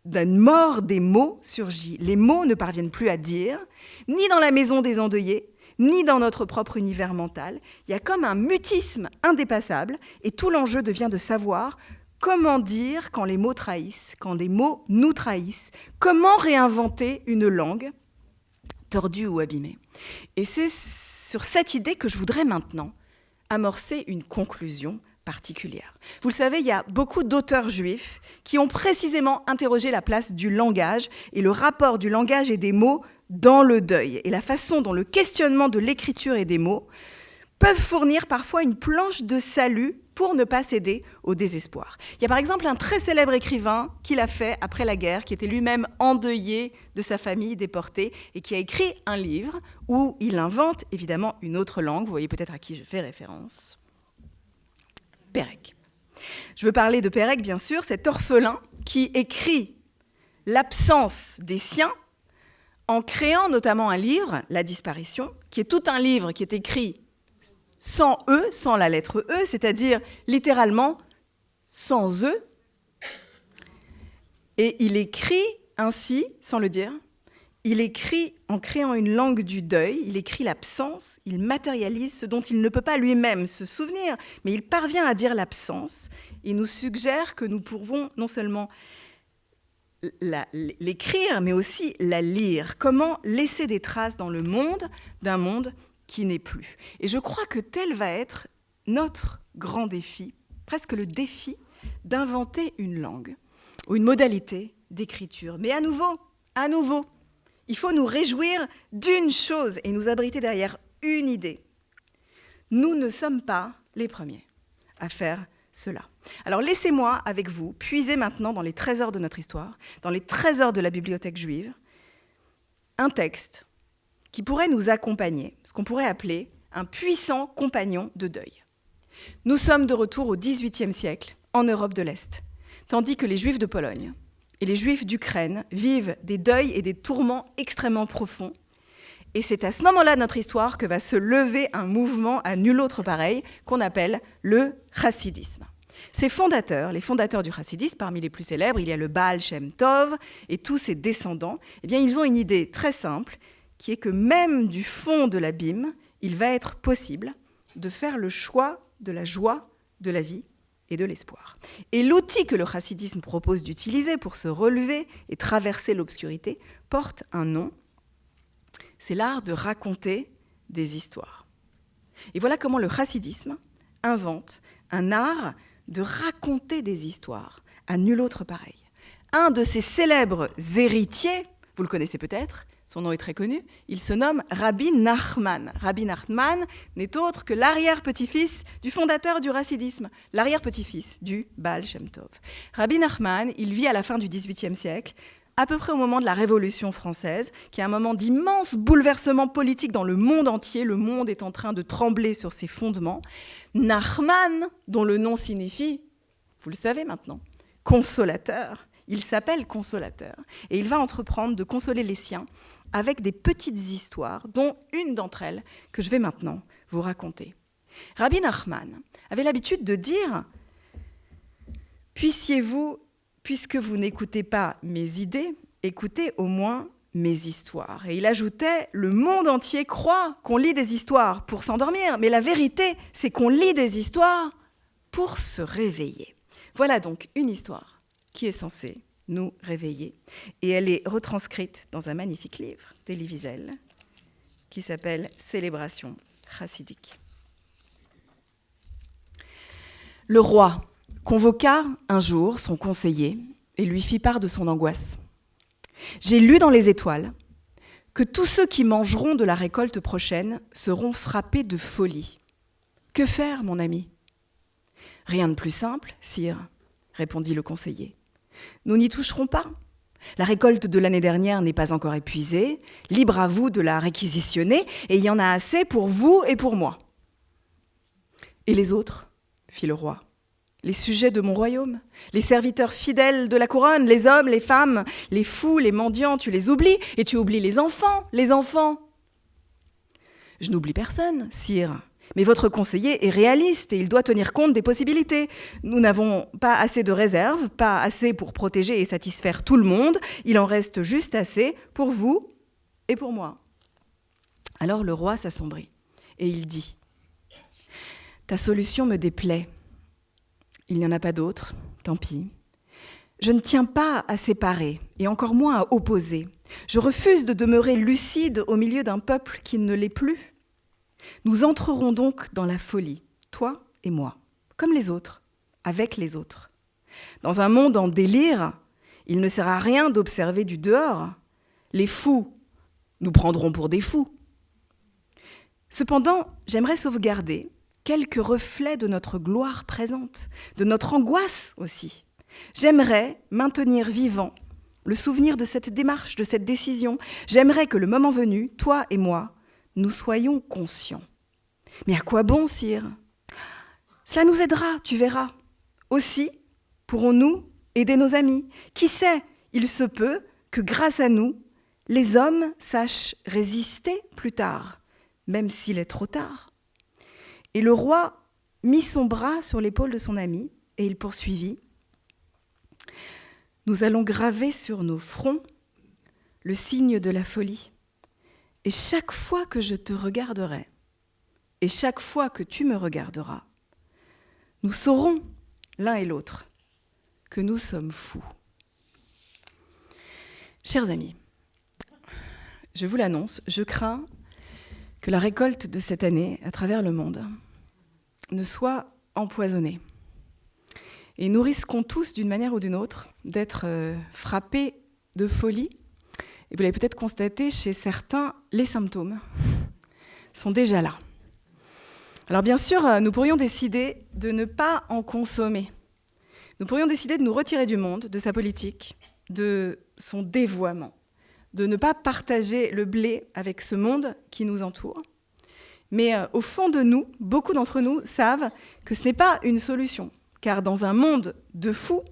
d'une mort des mots surgit. Les mots ne parviennent plus à dire, ni dans la maison des endeuillés, ni dans notre propre univers mental. Il y a comme un mutisme indépassable, et tout l'enjeu devient de savoir comment dire quand les mots trahissent, quand des mots nous trahissent, comment réinventer une langue tordue ou abîmée. Et c'est sur cette idée que je voudrais maintenant amorcer une conclusion particulière. Vous le savez, il y a beaucoup d'auteurs juifs qui ont précisément interrogé la place du langage et le rapport du langage et des mots dans le deuil, et la façon dont le questionnement de l'écriture et des mots peuvent fournir parfois une planche de salut pour ne pas céder au désespoir. Il y a par exemple un très célèbre écrivain qui l'a fait après la guerre, qui était lui-même endeuillé de sa famille déportée et qui a écrit un livre où il invente évidemment une autre langue. Vous voyez peut-être à qui je fais référence. Pérec. Je veux parler de Pérec, bien sûr, cet orphelin qui écrit l'absence des siens en créant notamment un livre, La disparition, qui est tout un livre qui est écrit sans E, sans la lettre E, c'est-à-dire littéralement sans E. Et il écrit ainsi, sans le dire, il écrit en créant une langue du deuil, il écrit l'absence, il matérialise ce dont il ne peut pas lui-même se souvenir, mais il parvient à dire l'absence. Il nous suggère que nous pouvons non seulement l'écrire, mais aussi la lire. Comment laisser des traces dans le monde d'un monde qui n'est plus. Et je crois que tel va être notre grand défi, presque le défi d'inventer une langue ou une modalité d'écriture. Mais à nouveau, il faut nous réjouir d'une chose et nous abriter derrière une idée. Nous ne sommes pas les premiers à faire cela. Alors laissez-moi, avec vous, puiser maintenant dans les trésors de notre histoire, dans les trésors de la bibliothèque juive, un texte qui pourrait nous accompagner, ce qu'on pourrait appeler un puissant compagnon de deuil. Nous sommes de retour au XVIIIe siècle, en Europe de l'Est, tandis que les Juifs de Pologne et les Juifs d'Ukraine vivent des deuils et des tourments extrêmement profonds. Et c'est à ce moment-là de notre histoire que va se lever un mouvement à nul autre pareil, qu'on appelle le chassidisme. Ses fondateurs, les fondateurs du chassidisme, parmi les plus célèbres, il y a le Baal Shem Tov et tous ses descendants, eh bien, ils ont une idée très simple, qui est que même du fond de l'abîme, il va être possible de faire le choix de la joie, de la vie et de l'espoir. Et l'outil que le chassidisme propose d'utiliser pour se relever et traverser l'obscurité porte un nom. C'est l'art de raconter des histoires. Et voilà comment le chassidisme invente un art de raconter des histoires à nul autre pareil. Un de ses célèbres héritiers, vous le connaissez peut-être, son nom est très connu, il se nomme Rabbi Nachman. Rabbi Nachman n'est autre que l'arrière-petit-fils du fondateur du chassidisme, l'arrière-petit-fils du Baal Shem Tov. Rabbi Nachman, il vit à la fin du XVIIIe siècle, à peu près au moment de la Révolution française, qui est un moment d'immense bouleversement politique dans le monde entier. Le monde est en train de trembler sur ses fondements. Nachman, dont le nom signifie, vous le savez maintenant, consolateur, il s'appelle consolateur, et il va entreprendre de consoler les siens avec des petites histoires, dont une d'entre elles que je vais maintenant vous raconter. Rabbi Nachman avait l'habitude de dire « Puisque vous n'écoutez pas mes idées, écoutez au moins mes histoires. » Et il ajoutait « Le monde entier croit qu'on lit des histoires pour s'endormir, mais la vérité, c'est qu'on lit des histoires pour se réveiller. » Voilà donc une histoire qui est censée nous réveiller. Et elle est retranscrite dans un magnifique livre d'Elie Wiesel qui s'appelle « Célébration chassidique ». Le roi convoqua un jour son conseiller et lui fit part de son angoisse. « J'ai lu dans les étoiles que tous ceux qui mangeront de la récolte prochaine seront frappés de folie. Que faire, mon ami ? » « Rien de plus simple, sire, » répondit le conseiller. « Nous n'y toucherons pas. La récolte de l'année dernière n'est pas encore épuisée. Libre à vous de la réquisitionner, et il y en a assez pour vous et pour moi. »« Et les autres ?» fit le roi. « Les sujets de mon royaume, les serviteurs fidèles de la couronne, les hommes, les femmes, les fous, les mendiants, tu les oublies, et tu oublies les enfants. Je n'oublie personne, sire. Mais votre conseiller est réaliste et il doit tenir compte des possibilités. Nous n'avons pas assez de réserves, pas assez pour protéger et satisfaire tout le monde. Il en reste juste assez pour vous et pour moi. » Alors le roi s'assombrit et il dit « Ta solution me déplaît. Il n'y en a pas d'autre, tant pis. Je ne tiens pas à séparer et encore moins à opposer. Je refuse de demeurer lucide au milieu d'un peuple qui ne l'est plus. Nous entrerons donc dans la folie, toi et moi, comme les autres, avec les autres. Dans un monde en délire, il ne sert à rien d'observer du dehors. Les fous nous prendront pour des fous. Cependant, j'aimerais sauvegarder quelques reflets de notre gloire présente, de notre angoisse aussi. J'aimerais maintenir vivant le souvenir de cette démarche, de cette décision. J'aimerais que le moment venu, toi et moi, nous soyons conscients. Mais à quoi bon, sire ? Cela nous aidera, tu verras. Aussi, pourrons-nous aider nos amis ? Qui sait, il se peut que grâce à nous, les hommes sachent résister plus tard, même s'il est trop tard. Et le roi mit son bras sur l'épaule de son ami et il poursuivit. Nous allons graver sur nos fronts le signe de la folie. Et chaque fois que je te regarderai, et chaque fois que tu me regarderas, nous saurons l'un et l'autre que nous sommes fous. Chers amis, je vous l'annonce, je crains que la récolte de cette année à travers le monde ne soit empoisonnée. Et nous risquons tous, d'une manière ou d'une autre, d'être frappés de folie. Et vous l'avez peut-être constaté, chez certains, les symptômes sont déjà là. Alors bien sûr, nous pourrions décider de ne pas en consommer. Nous pourrions décider de nous retirer du monde, de sa politique, de son dévoiement, de ne pas partager le blé avec ce monde qui nous entoure. Mais au fond de nous, beaucoup d'entre nous savent que ce n'est pas une solution. Car dans un monde de fous,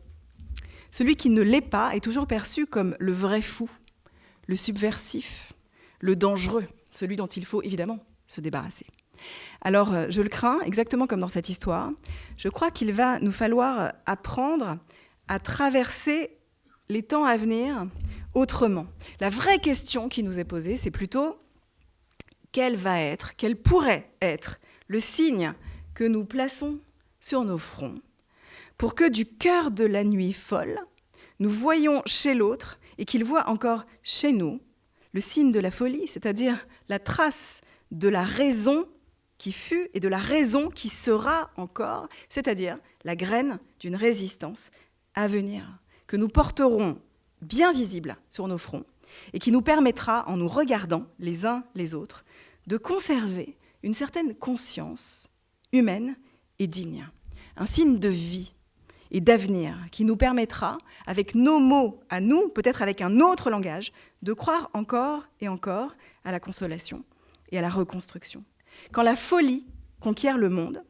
celui qui ne l'est pas est toujours perçu comme le vrai fou, le subversif, le dangereux, celui dont il faut évidemment se débarrasser. Alors, je le crains, exactement comme dans cette histoire, je crois qu'il va nous falloir apprendre à traverser les temps à venir autrement. La vraie question qui nous est posée, c'est plutôt quel pourrait être le signe que nous plaçons sur nos fronts pour que du cœur de la nuit folle, nous voyions chez l'autre et qu'il voit encore chez nous le signe de la folie, c'est-à-dire la trace de la raison qui fut et de la raison qui sera encore, c'est-à-dire la graine d'une résistance à venir, que nous porterons bien visible sur nos fronts et qui nous permettra, en nous regardant les uns les autres, de conserver une certaine conscience humaine et digne, un signe de vie et d'avenir qui nous permettra, avec nos mots à nous, peut-être avec un autre langage, de croire encore et encore à la consolation et à la reconstruction. Quand la folie conquiert le monde,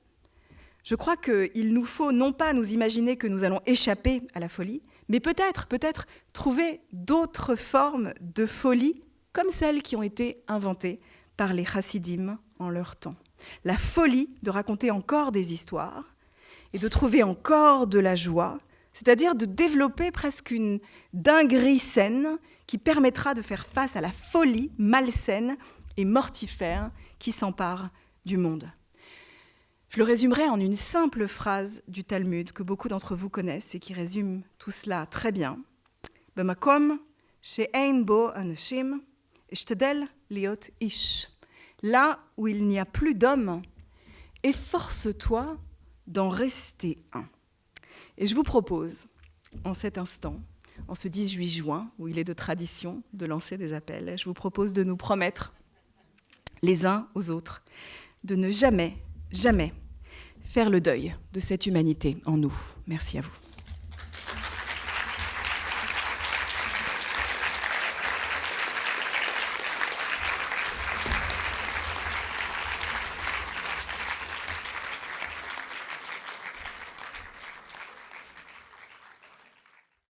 je crois qu'il nous faut non pas nous imaginer que nous allons échapper à la folie, mais peut-être trouver d'autres formes de folie comme celles qui ont été inventées par les chassidim en leur temps. La folie de raconter encore des histoires et de trouver encore de la joie, c'est-à-dire de développer presque une dinguerie saine qui permettra de faire face à la folie malsaine et mortifère qui s'empare du monde. Je le résumerai en une simple phrase du Talmud que beaucoup d'entre vous connaissent et qui résume tout cela très bien. B'makom she'ein bo anashim, ishtadel liot ish. Là où il n'y a plus d'hommes, efforce-toi d'en rester un. Et je vous propose, en cet instant, en ce 18 juin, où il est de tradition de lancer des appels, je vous propose de nous promettre, les uns aux autres, de ne jamais faire le deuil de cette humanité en nous. Merci à vous.